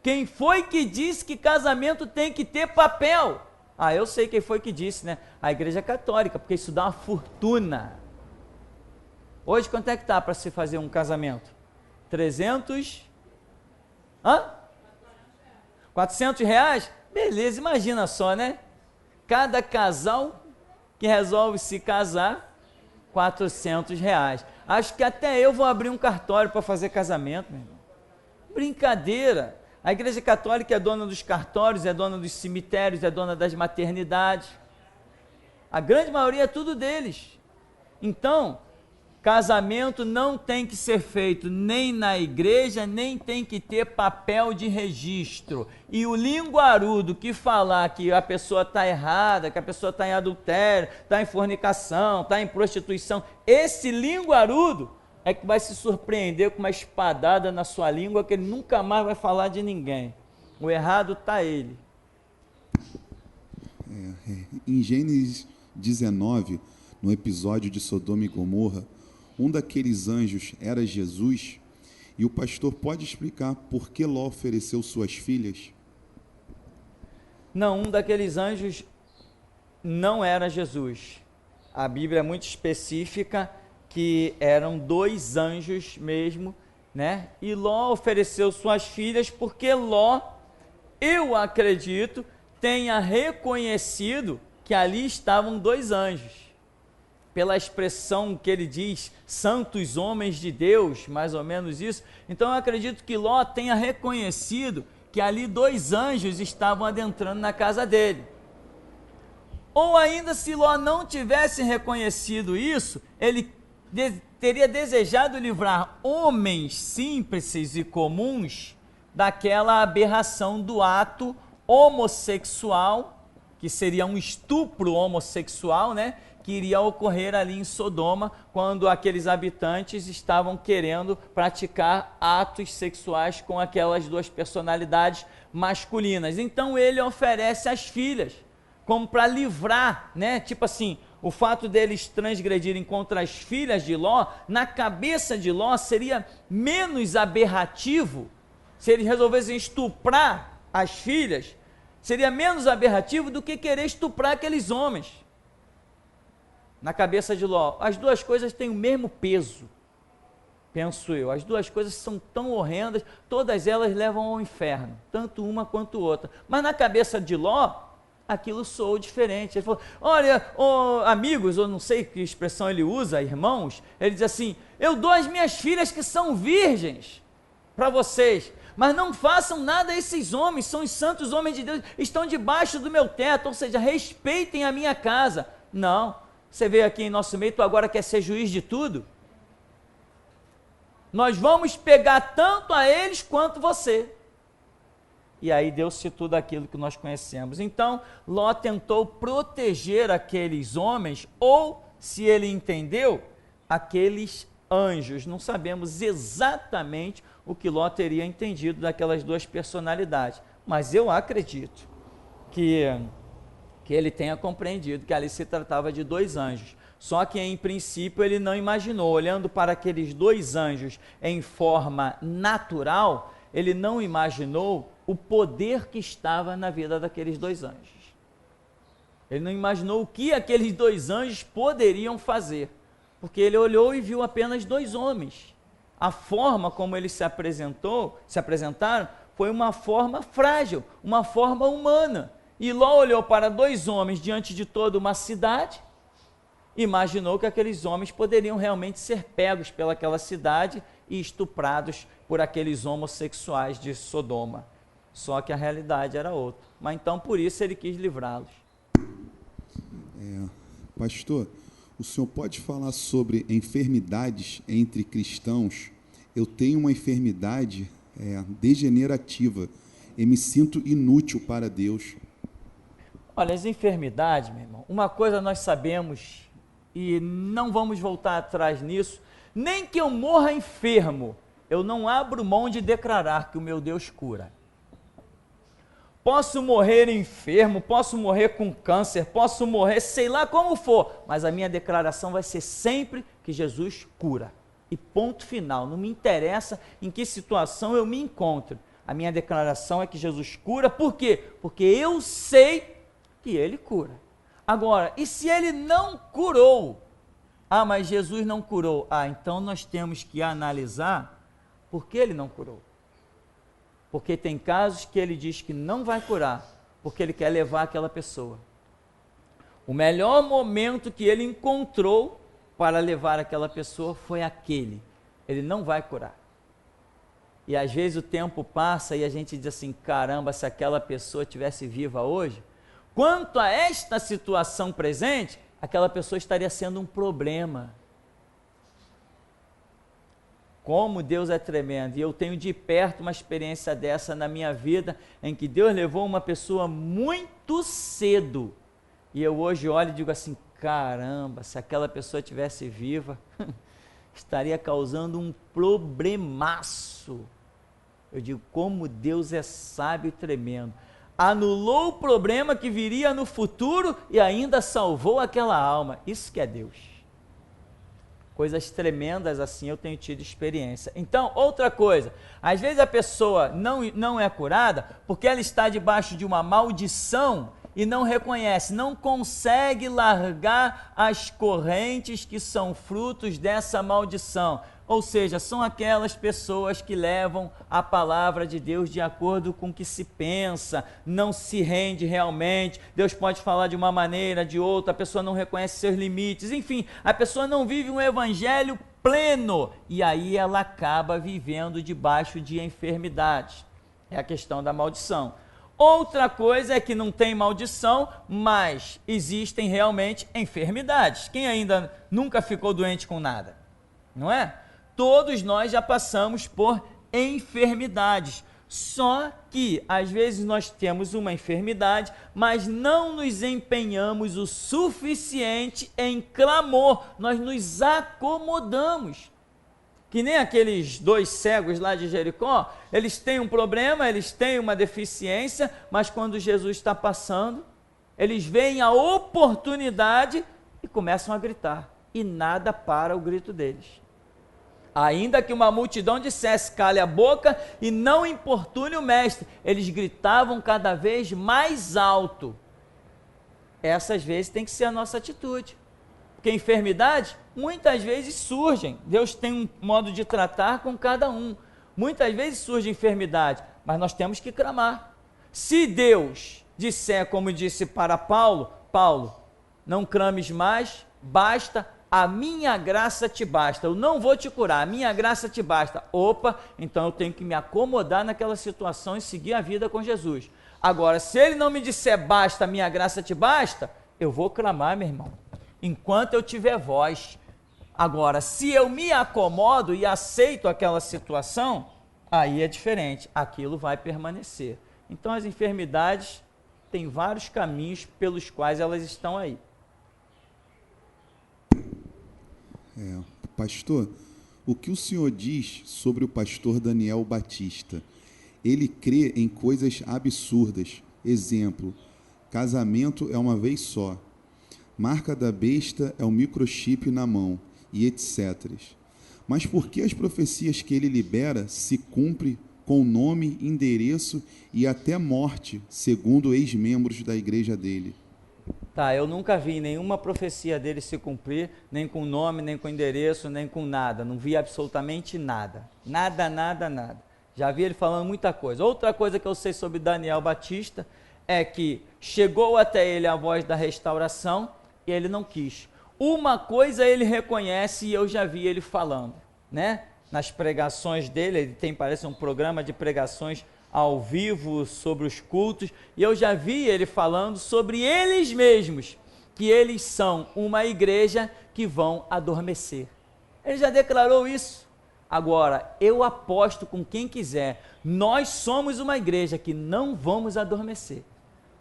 Quem foi que disse que casamento tem que ter papel? Eu sei quem foi que disse, né? A igreja católica, porque isso dá uma fortuna. Hoje quanto é que está para se fazer um casamento? 400 reais? Beleza, imagina só, né? Cada casal que resolve se casar, 400 reais. Acho que até eu vou abrir um cartório para fazer casamento, meu irmão. Brincadeira. A igreja católica é dona dos cartórios, é dona dos cemitérios, é dona das maternidades. A grande maioria é tudo deles. Então, casamento não tem que ser feito nem na igreja, nem tem que ter papel de registro. E o linguarudo que falar que a pessoa está errada, que a pessoa está em adultério, está em fornicação, está em prostituição, esse linguarudo é que vai se surpreender com uma espadada na sua língua que ele nunca mais vai falar de ninguém. O errado está ele. Em Gênesis 19, no episódio de Sodoma e Gomorra, um daqueles anjos era Jesus, e o pastor pode explicar por que Ló ofereceu suas filhas? Não, um daqueles anjos não era Jesus. A Bíblia é muito específica que eram 2 anjos mesmo, né? E Ló ofereceu suas filhas porque Ló, eu acredito, tenha reconhecido que ali estavam 2 anjos. Pela expressão que ele diz, santos homens de Deus, mais ou menos isso. Então eu acredito que Ló tenha reconhecido que ali 2 anjos estavam adentrando na casa dele. Ou ainda, se Ló não tivesse reconhecido isso, ele teria desejado livrar homens simples e comuns daquela aberração do ato homossexual, que seria um estupro homossexual, né? Que iria ocorrer ali em Sodoma, quando aqueles habitantes estavam querendo praticar atos sexuais com aquelas 2 personalidades masculinas. Então ele oferece as filhas, como para livrar, né? Tipo assim, o fato deles transgredirem contra as filhas de Ló, na cabeça de Ló seria menos aberrativo, se eles resolvessem estuprar as filhas, seria menos aberrativo do que querer estuprar aqueles homens. Na cabeça de Ló, as 2 coisas têm o mesmo peso, penso eu. As 2 coisas são tão horrendas, todas elas levam ao inferno, tanto uma quanto outra. Mas na cabeça de Ló, aquilo soou diferente. Ele falou, olha, amigos, ou não sei que expressão ele usa, irmãos, ele diz assim, eu dou as minhas filhas que são virgens para vocês, mas não façam nada a esses homens, são os santos homens de Deus, estão debaixo do meu teto, ou seja, respeitem a minha casa. Não, você veio aqui em nosso meio, tu agora quer ser juiz de tudo? Nós vamos pegar tanto a eles quanto você. E aí deu-se tudo aquilo que nós conhecemos. Então, Ló tentou proteger aqueles homens, ou, se ele entendeu, aqueles anjos. Não sabemos exatamente o que Ló teria entendido daquelas 2 personalidades, mas eu acredito que ele tenha compreendido que ali se tratava de 2 anjos. Só que, em princípio, ele não imaginou, olhando para aqueles 2 anjos em forma natural, ele não imaginou o poder que estava na vida daqueles 2 anjos. Ele não imaginou o que aqueles 2 anjos poderiam fazer, porque ele olhou e viu apenas 2 homens. A forma como eles se apresentaram, foi uma forma frágil, uma forma humana. E Ló olhou para 2 homens diante de toda uma cidade, imaginou que aqueles homens poderiam realmente ser pegos pelaquela cidade e estuprados por aqueles homossexuais de Sodoma. Só que a realidade era outra. Mas então por isso ele quis livrá-los. Pastor, o senhor pode falar sobre enfermidades entre cristãos? Eu tenho uma enfermidade degenerativa e me sinto inútil para Deus. Olha, as enfermidades, meu irmão, uma coisa nós sabemos e não vamos voltar atrás nisso, nem que eu morra enfermo, eu não abro mão de declarar que o meu Deus cura. Posso morrer enfermo, posso morrer com câncer, posso morrer sei lá como for, mas a minha declaração vai ser sempre que Jesus cura. E ponto final, não me interessa em que situação eu me encontro. A minha declaração é que Jesus cura, por quê? Porque eu sei que ele cura. Agora, e se ele não curou? Ah, mas Jesus não curou. Ah, então nós temos que analisar por que ele não curou. Porque tem casos que ele diz que não vai curar, porque ele quer levar aquela pessoa. O melhor momento que ele encontrou para levar aquela pessoa foi aquele. Ele não vai curar. E às vezes o tempo passa e a gente diz assim, caramba, se aquela pessoa estivesse viva hoje, quanto a esta situação presente, aquela pessoa estaria sendo um problema. Como Deus é tremendo, e eu tenho de perto uma experiência dessa na minha vida, em que Deus levou uma pessoa muito cedo, e eu hoje olho e digo assim, caramba, se aquela pessoa estivesse viva, estaria causando um problemaço Eu digo, como Deus é sábio e tremendo. Anulou o problema que viria no futuro e ainda salvou aquela alma. Isso que é Deus. Coisas tremendas assim eu tenho tido experiência. Então, outra coisa, às vezes a pessoa não é curada porque ela está debaixo de uma maldição e não reconhece, não consegue largar as correntes que são frutos dessa maldição. Ou seja, são aquelas pessoas que levam a palavra de Deus de acordo com o que se pensa, não se rende realmente. Deus pode falar de uma maneira, de outra, a pessoa não reconhece seus limites, enfim, a pessoa não vive um evangelho pleno e aí ela acaba vivendo debaixo de enfermidades. É a questão da maldição. Outra coisa é que não tem maldição, mas existem realmente enfermidades. Quem ainda nunca ficou doente com nada? Não é? Todos nós já passamos por enfermidades, só que às vezes nós temos uma enfermidade, mas não nos empenhamos o suficiente em clamor, nós nos acomodamos. Que nem aqueles 2 cegos lá de Jericó, eles têm um problema, eles têm uma deficiência, mas quando Jesus está passando, eles veem a oportunidade e começam a gritar, e nada para o grito deles. Ainda que uma multidão dissesse, cale a boca e não importune o mestre, eles gritavam cada vez mais alto. Essas vezes tem que ser a nossa atitude, porque enfermidades muitas vezes surgem, Deus tem um modo de tratar com cada um, muitas vezes surge enfermidade, mas nós temos que clamar. Se Deus disser, como disse para Paulo, Paulo, não clames mais, basta a minha graça te basta, eu não vou te curar, a minha graça te basta. Opa, então eu tenho que me acomodar naquela situação e seguir a vida com Jesus. Agora, se ele não me disser basta, a minha graça te basta, eu vou clamar, meu irmão, enquanto eu tiver voz. Agora, se eu me acomodo e aceito aquela situação, aí é diferente, aquilo vai permanecer. Então as enfermidades têm vários caminhos pelos quais elas estão aí. Pastor, o que o senhor diz sobre o pastor Daniel Batista? Ele crê em coisas absurdas. Exemplo, casamento é uma vez só. Marca da besta é um microchip na mão, e etc. Mas por que as profecias que ele libera se cumprem com nome, endereço e até morte, segundo ex-membros da igreja dele? Tá, eu nunca vi nenhuma profecia dele se cumprir, nem com nome, nem com endereço, nem com nada. Não vi absolutamente nada. Nada. Já vi ele falando muita coisa. Outra coisa que eu sei sobre Daniel Batista é que chegou até ele a voz da restauração e ele não quis. Uma coisa ele reconhece e eu já vi ele falando, né? Nas pregações dele, ele tem, parece, um programa de pregações ao vivo sobre os cultos, e eu já vi ele falando sobre eles mesmos, que eles são uma igreja que vão adormecer. Ele já declarou isso. Agora, eu aposto com quem quiser, nós somos uma igreja que não vamos adormecer,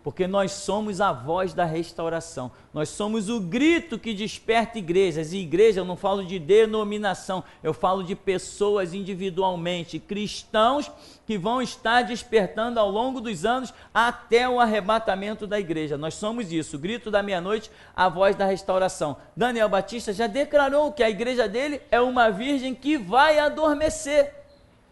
porque nós somos a voz da restauração, nós somos o grito que desperta igrejas, e igreja eu não falo de denominação, eu falo de pessoas individualmente, cristãos que vão estar despertando ao longo dos anos até o arrebatamento da igreja. Nós somos isso, o grito da meia-noite, a voz da restauração. Daniel Batista já declarou que a igreja dele é uma virgem que vai adormecer,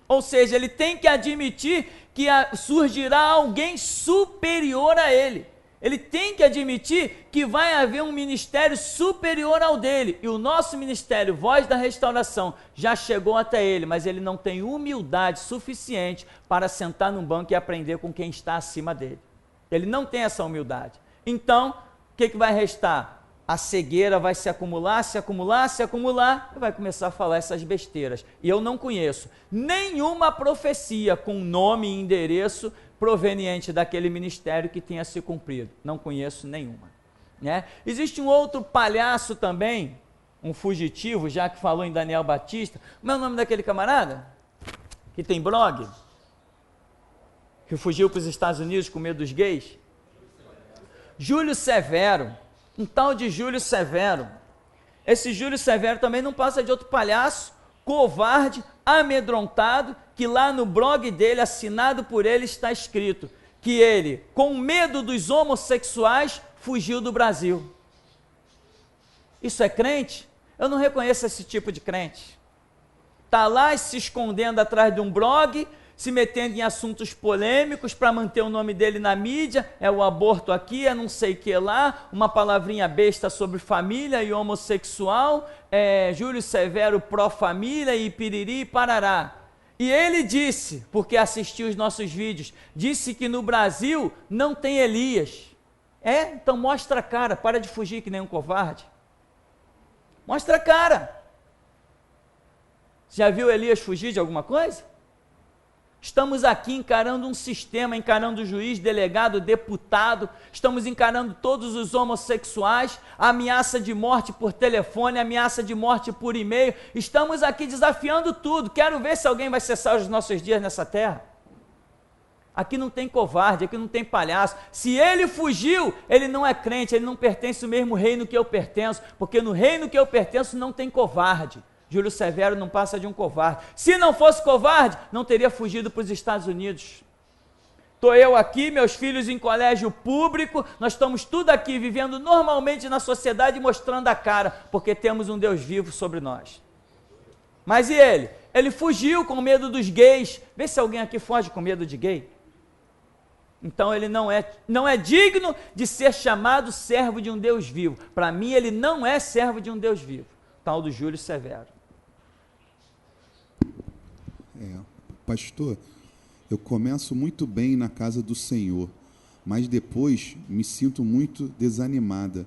ou seja, ele tem que admitir que surgirá alguém superior a ele. Ele tem que admitir que vai haver um ministério superior ao dele. E o nosso ministério, Voz da Restauração, já chegou até ele, mas ele não tem humildade suficiente para sentar num banco e aprender com quem está acima dele. Ele não tem essa humildade. Então, o que vai restar? A cegueira vai se acumular, e vai começar a falar essas besteiras. E eu não conheço nenhuma profecia com nome e endereço proveniente daquele ministério que tenha se cumprido. Não conheço nenhuma. Né? Existe um outro palhaço também, um fugitivo, já que falou em Daniel Batista. Como é o nome daquele camarada? Que tem blog? Que fugiu para os Estados Unidos com medo dos gays? Júlio Severo. Um tal de Júlio Severo. Esse Júlio Severo também não passa de outro palhaço covarde, amedrontado, que lá no blog dele, assinado por ele, está escrito que ele, com medo dos homossexuais, fugiu do Brasil. Isso é crente? Eu não reconheço esse tipo de crente. Está lá se escondendo atrás de um blog, se metendo em assuntos polêmicos para manter o nome dele na mídia, é o aborto aqui, é não sei o que lá, uma palavrinha besta sobre família e homossexual, Júlio Severo pró-família e piriri e parará. E ele disse, porque assistiu os nossos vídeos, disse que no Brasil não tem Elias. Então mostra a cara, para de fugir que nem um covarde. Mostra a cara. Já viu Elias fugir de alguma coisa? Estamos aqui encarando um sistema, encarando o juiz, delegado, deputado, estamos encarando todos os homossexuais, ameaça de morte por telefone, ameaça de morte por e-mail, estamos aqui desafiando tudo, quero ver se alguém vai cessar os nossos dias nessa terra. Aqui não tem covarde, aqui não tem palhaço, se ele fugiu, ele não é crente, ele não pertence ao mesmo reino que eu pertenço, porque no reino que eu pertenço não tem covarde. Júlio Severo não passa de um covarde. Se não fosse covarde, não teria fugido para os Estados Unidos. Estou eu aqui, meus filhos em colégio público, nós estamos tudo aqui vivendo normalmente na sociedade, mostrando a cara, porque temos um Deus vivo sobre nós. Mas e ele? Ele fugiu com medo dos gays. Vê se alguém aqui foge com medo de gay. Então ele não é digno de ser chamado servo de um Deus vivo. Para mim ele não é servo de um Deus vivo. Tal do Júlio Severo. Pastor, eu começo muito bem na casa do Senhor, mas depois me sinto muito desanimada.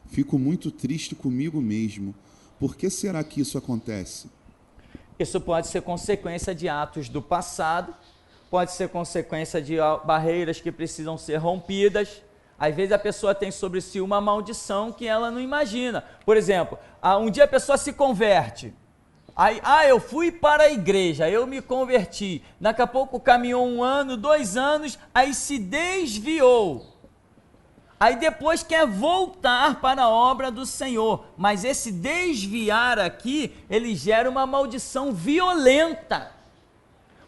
Fico muito triste comigo mesmo. Por que será que isso acontece? Isso pode ser consequência de atos do passado, pode ser consequência de barreiras que precisam ser rompidas. Às vezes a pessoa tem sobre si uma maldição que ela não imagina. Por exemplo, um dia a pessoa se converte. Aí, eu fui para a igreja, eu me converti. Daqui a pouco caminhou 1 ano, 2 anos, aí se desviou. Aí depois quer voltar para a obra do Senhor. Mas esse desviar aqui, ele gera uma maldição violenta.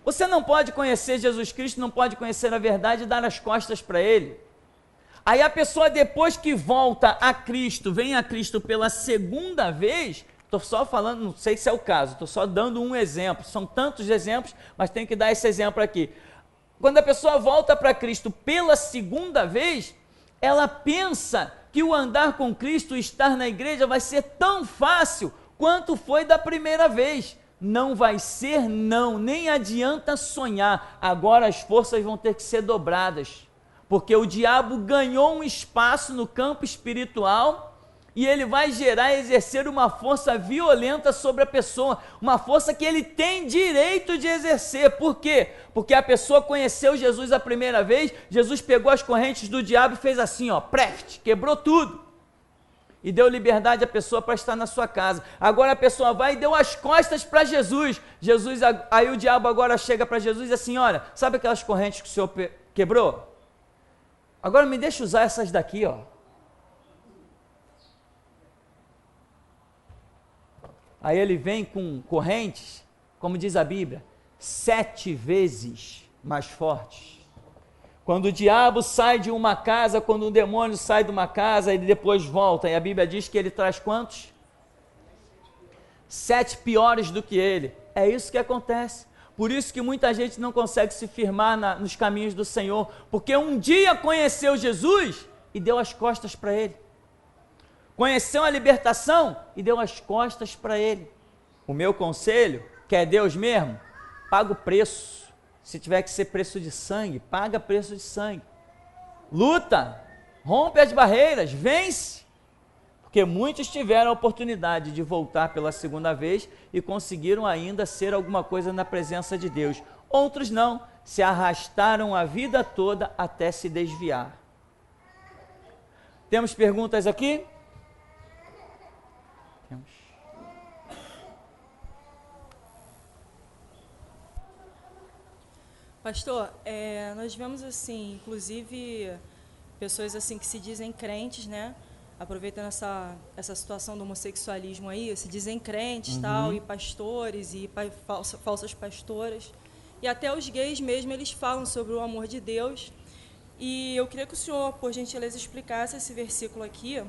Você não pode conhecer Jesus Cristo, não pode conhecer a verdade e dar as costas para Ele. Aí a pessoa depois que volta a Cristo, vem a Cristo pela segunda vez, estou só falando, não sei se é o caso, estou só dando um exemplo, são tantos exemplos, mas tem que dar esse exemplo aqui. Quando a pessoa volta para Cristo pela segunda vez, ela pensa que o andar com Cristo, estar na igreja vai ser tão fácil quanto foi da primeira vez. Não vai ser não, nem adianta sonhar, agora as forças vão ter que ser dobradas. Porque o diabo ganhou um espaço no campo espiritual e ele vai exercer uma força violenta sobre a pessoa, uma força que ele tem direito de exercer. Por quê? Porque a pessoa conheceu Jesus a primeira vez, Jesus pegou as correntes do diabo e fez assim, quebrou tudo. E deu liberdade à pessoa para estar na sua casa. Agora a pessoa vai e deu as costas para Jesus. Aí o diabo agora chega para Jesus e diz assim, olha, sabe aquelas correntes que o Senhor quebrou? Agora me deixa usar essas daqui, Aí ele vem com correntes, como diz a Bíblia, 7 vezes mais fortes. Quando o diabo sai de uma casa, quando um demônio sai de uma casa, ele depois volta, e a Bíblia diz que ele traz quantos? 7 piores do que ele. É isso que acontece. Por isso que muita gente não consegue se firmar nos caminhos do Senhor, porque um dia conheceu Jesus e deu as costas para Ele. Conheceu a libertação e deu as costas para Ele. O meu conselho, que é Deus mesmo, paga o preço. Se tiver que ser preço de sangue, paga preço de sangue. Luta, rompe as barreiras, vence. Porque muitos tiveram a oportunidade de voltar pela segunda vez e conseguiram ainda ser alguma coisa na presença de Deus. Outros não, se arrastaram a vida toda até se desviar. Temos perguntas aqui? Temos. Pastor, nós vemos assim, inclusive, pessoas assim que se dizem crentes, né? aproveitando essa situação do homossexualismo aí, se dizem crentes, tal, e pastores, e falsas pastoras, e até os gays mesmo, eles falam sobre o amor de Deus. E eu queria que o senhor, por gentileza, explicasse esse versículo aqui,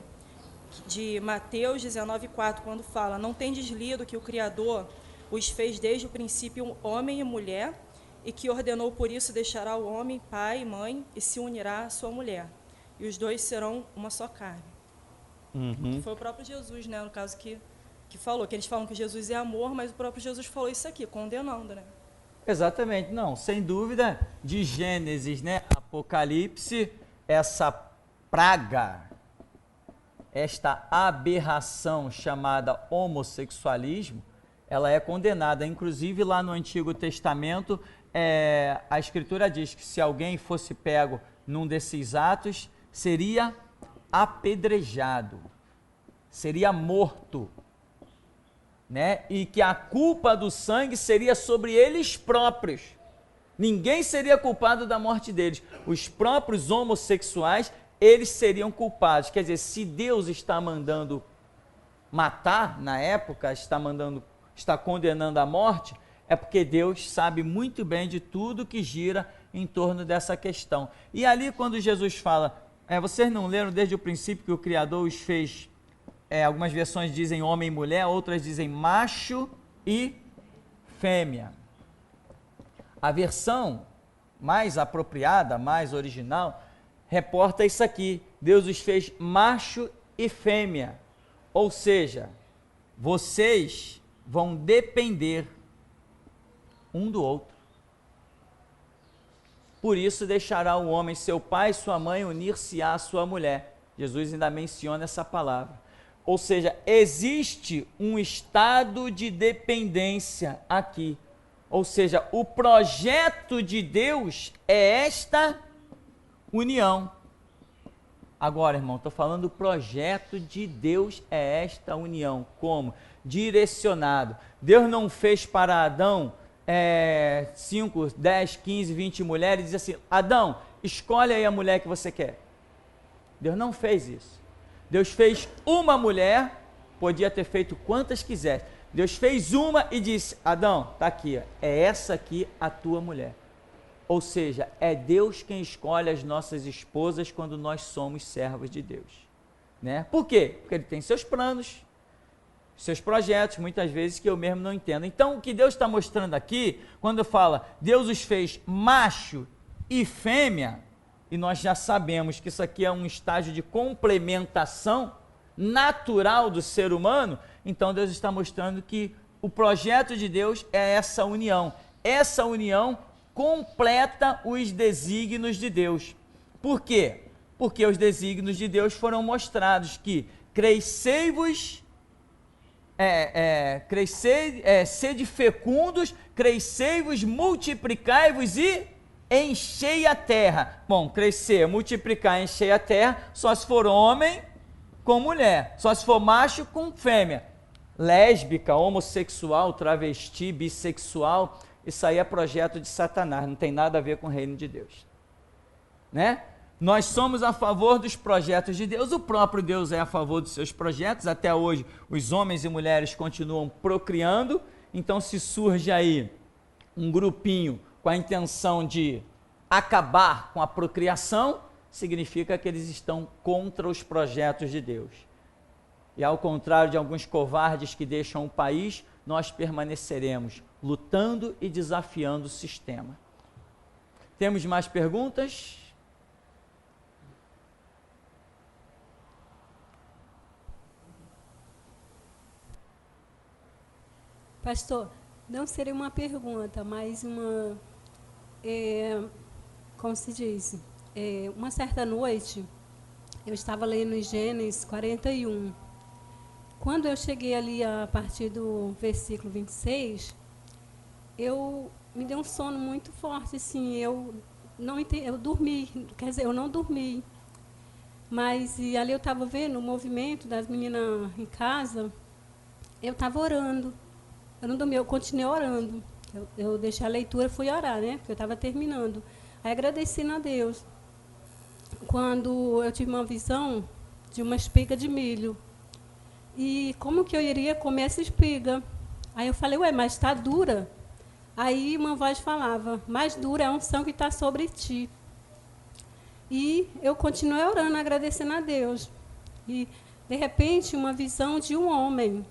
de Mateus 19:4, quando fala: não tendes lido que o Criador os fez desde o princípio homem e mulher, e que ordenou por isso deixará o homem, pai e mãe, e se unirá à sua mulher, e os dois serão uma só carne. Que foi o próprio Jesus, né, no caso, que falou, que eles falam que Jesus é amor, mas o próprio Jesus falou isso aqui, condenando, né? Exatamente, não, sem dúvida, de Gênesis, né, Apocalipse, essa praga, esta aberração chamada homossexualismo, ela é condenada. Inclusive, lá no Antigo Testamento, a Escritura diz que se alguém fosse pego num desses atos, seria apedrejado, seria morto, né? E que a culpa do sangue seria sobre eles próprios. Ninguém seria culpado da morte deles. Os próprios homossexuais, eles seriam culpados. Quer dizer, se Deus está mandando matar, na época, está condenando a morte, é porque Deus sabe muito bem de tudo que gira em torno dessa questão. E ali, quando Jesus fala, vocês não leram desde o princípio que o Criador os fez, algumas versões dizem homem e mulher, outras dizem macho e fêmea. A versão mais apropriada, mais original, reporta isso aqui: Deus os fez macho e fêmea, ou seja, vocês vão depender um do outro. Por isso deixará o homem seu pai e sua mãe, unir-se-á à sua mulher. Jesus ainda menciona essa palavra. Ou seja, existe um estado de dependência aqui. Ou seja, o projeto de Deus é esta união. Agora, irmão, estou falando do projeto de Deus é esta união. Como? Direcionado. Deus não fez para Adão 5, 10, 15, 20 mulheres e diz assim: Adão, escolhe aí a mulher que você quer. Deus não fez isso. Deus fez uma mulher, podia ter feito quantas quisesse. Deus fez uma e disse: Adão, está aqui, é essa aqui a tua mulher. Ou seja, é Deus quem escolhe as nossas esposas quando nós somos servos de Deus, né? Por quê? Porque Ele tem seus planos, seus projetos, muitas vezes que eu mesmo não entendo. Então, o que Deus está mostrando aqui, quando fala Deus os fez macho e fêmea, e nós já sabemos que isso aqui é um estágio de complementação natural do ser humano, então Deus está mostrando que o projeto de Deus é essa união. Essa união completa os desígnios de Deus. Por quê? Porque os desígnios de Deus foram mostrados que crescei-vos, sede fecundos, crescei-vos, multiplicai-vos e enchei a terra. Bom, crescer, multiplicar, encher a terra, só se for homem com mulher, só se for macho com fêmea. Lésbica, homossexual, travesti, bissexual, isso aí é projeto de Satanás, não tem nada a ver com o reino de Deus, né? Nós somos a favor dos projetos de Deus, o próprio Deus é a favor dos seus projetos. Até hoje os homens e mulheres continuam procriando, então se surge aí um grupinho com a intenção de acabar com a procriação, significa que eles estão contra os projetos de Deus. E ao contrário de alguns covardes que deixam o país, nós permaneceremos lutando e desafiando o sistema. Temos mais perguntas? Pastor, não seria uma pergunta, mas uma, como se diz, uma certa noite, eu estava lendo em Gênesis 41. Quando eu cheguei ali a partir do versículo 26, me deu um sono muito forte, assim, eu dormi, quer dizer, eu não dormi. Mas e ali eu estava vendo o movimento das meninas em casa, eu estava orando. Eu não dormi, eu continuei orando. Eu deixei a leitura e fui orar, né? Porque eu estava terminando. Aí agradecendo a Deus. Quando eu tive uma visão, de uma espiga de milho. E como que eu iria comer essa espiga? Aí eu falei, ué, mas está dura. Aí uma voz falava, mais dura é a unção que está sobre ti. E eu continuei orando, agradecendo a Deus. E, de repente, uma visão de um homem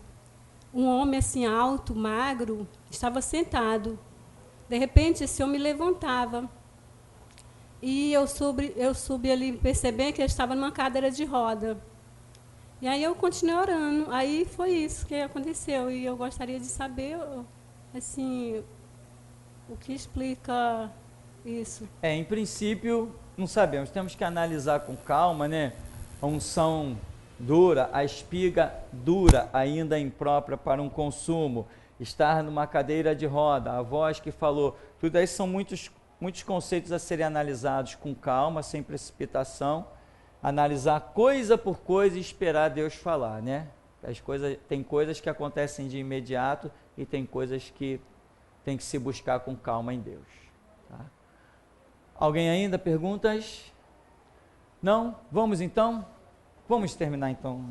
assim alto, magro, estava sentado. De repente, esse homem levantava. E eu subi ali, percebi que ele estava numa cadeira de roda. E aí eu continuei orando. Aí foi isso que aconteceu. E eu gostaria de saber, assim, o que explica isso. Em princípio, não sabemos. Temos que analisar com calma, né? A unção dura, a espiga dura, ainda imprópria para um consumo. Estar numa cadeira de roda, a voz que falou. Tudo isso são muitos conceitos a serem analisados com calma, sem precipitação. Analisar coisa por coisa e esperar Deus falar, né? Tem coisas que acontecem de imediato e tem coisas que tem que se buscar com calma em Deus. Tá? Alguém ainda? Perguntas? Não? Vamos então? Vamos terminar então.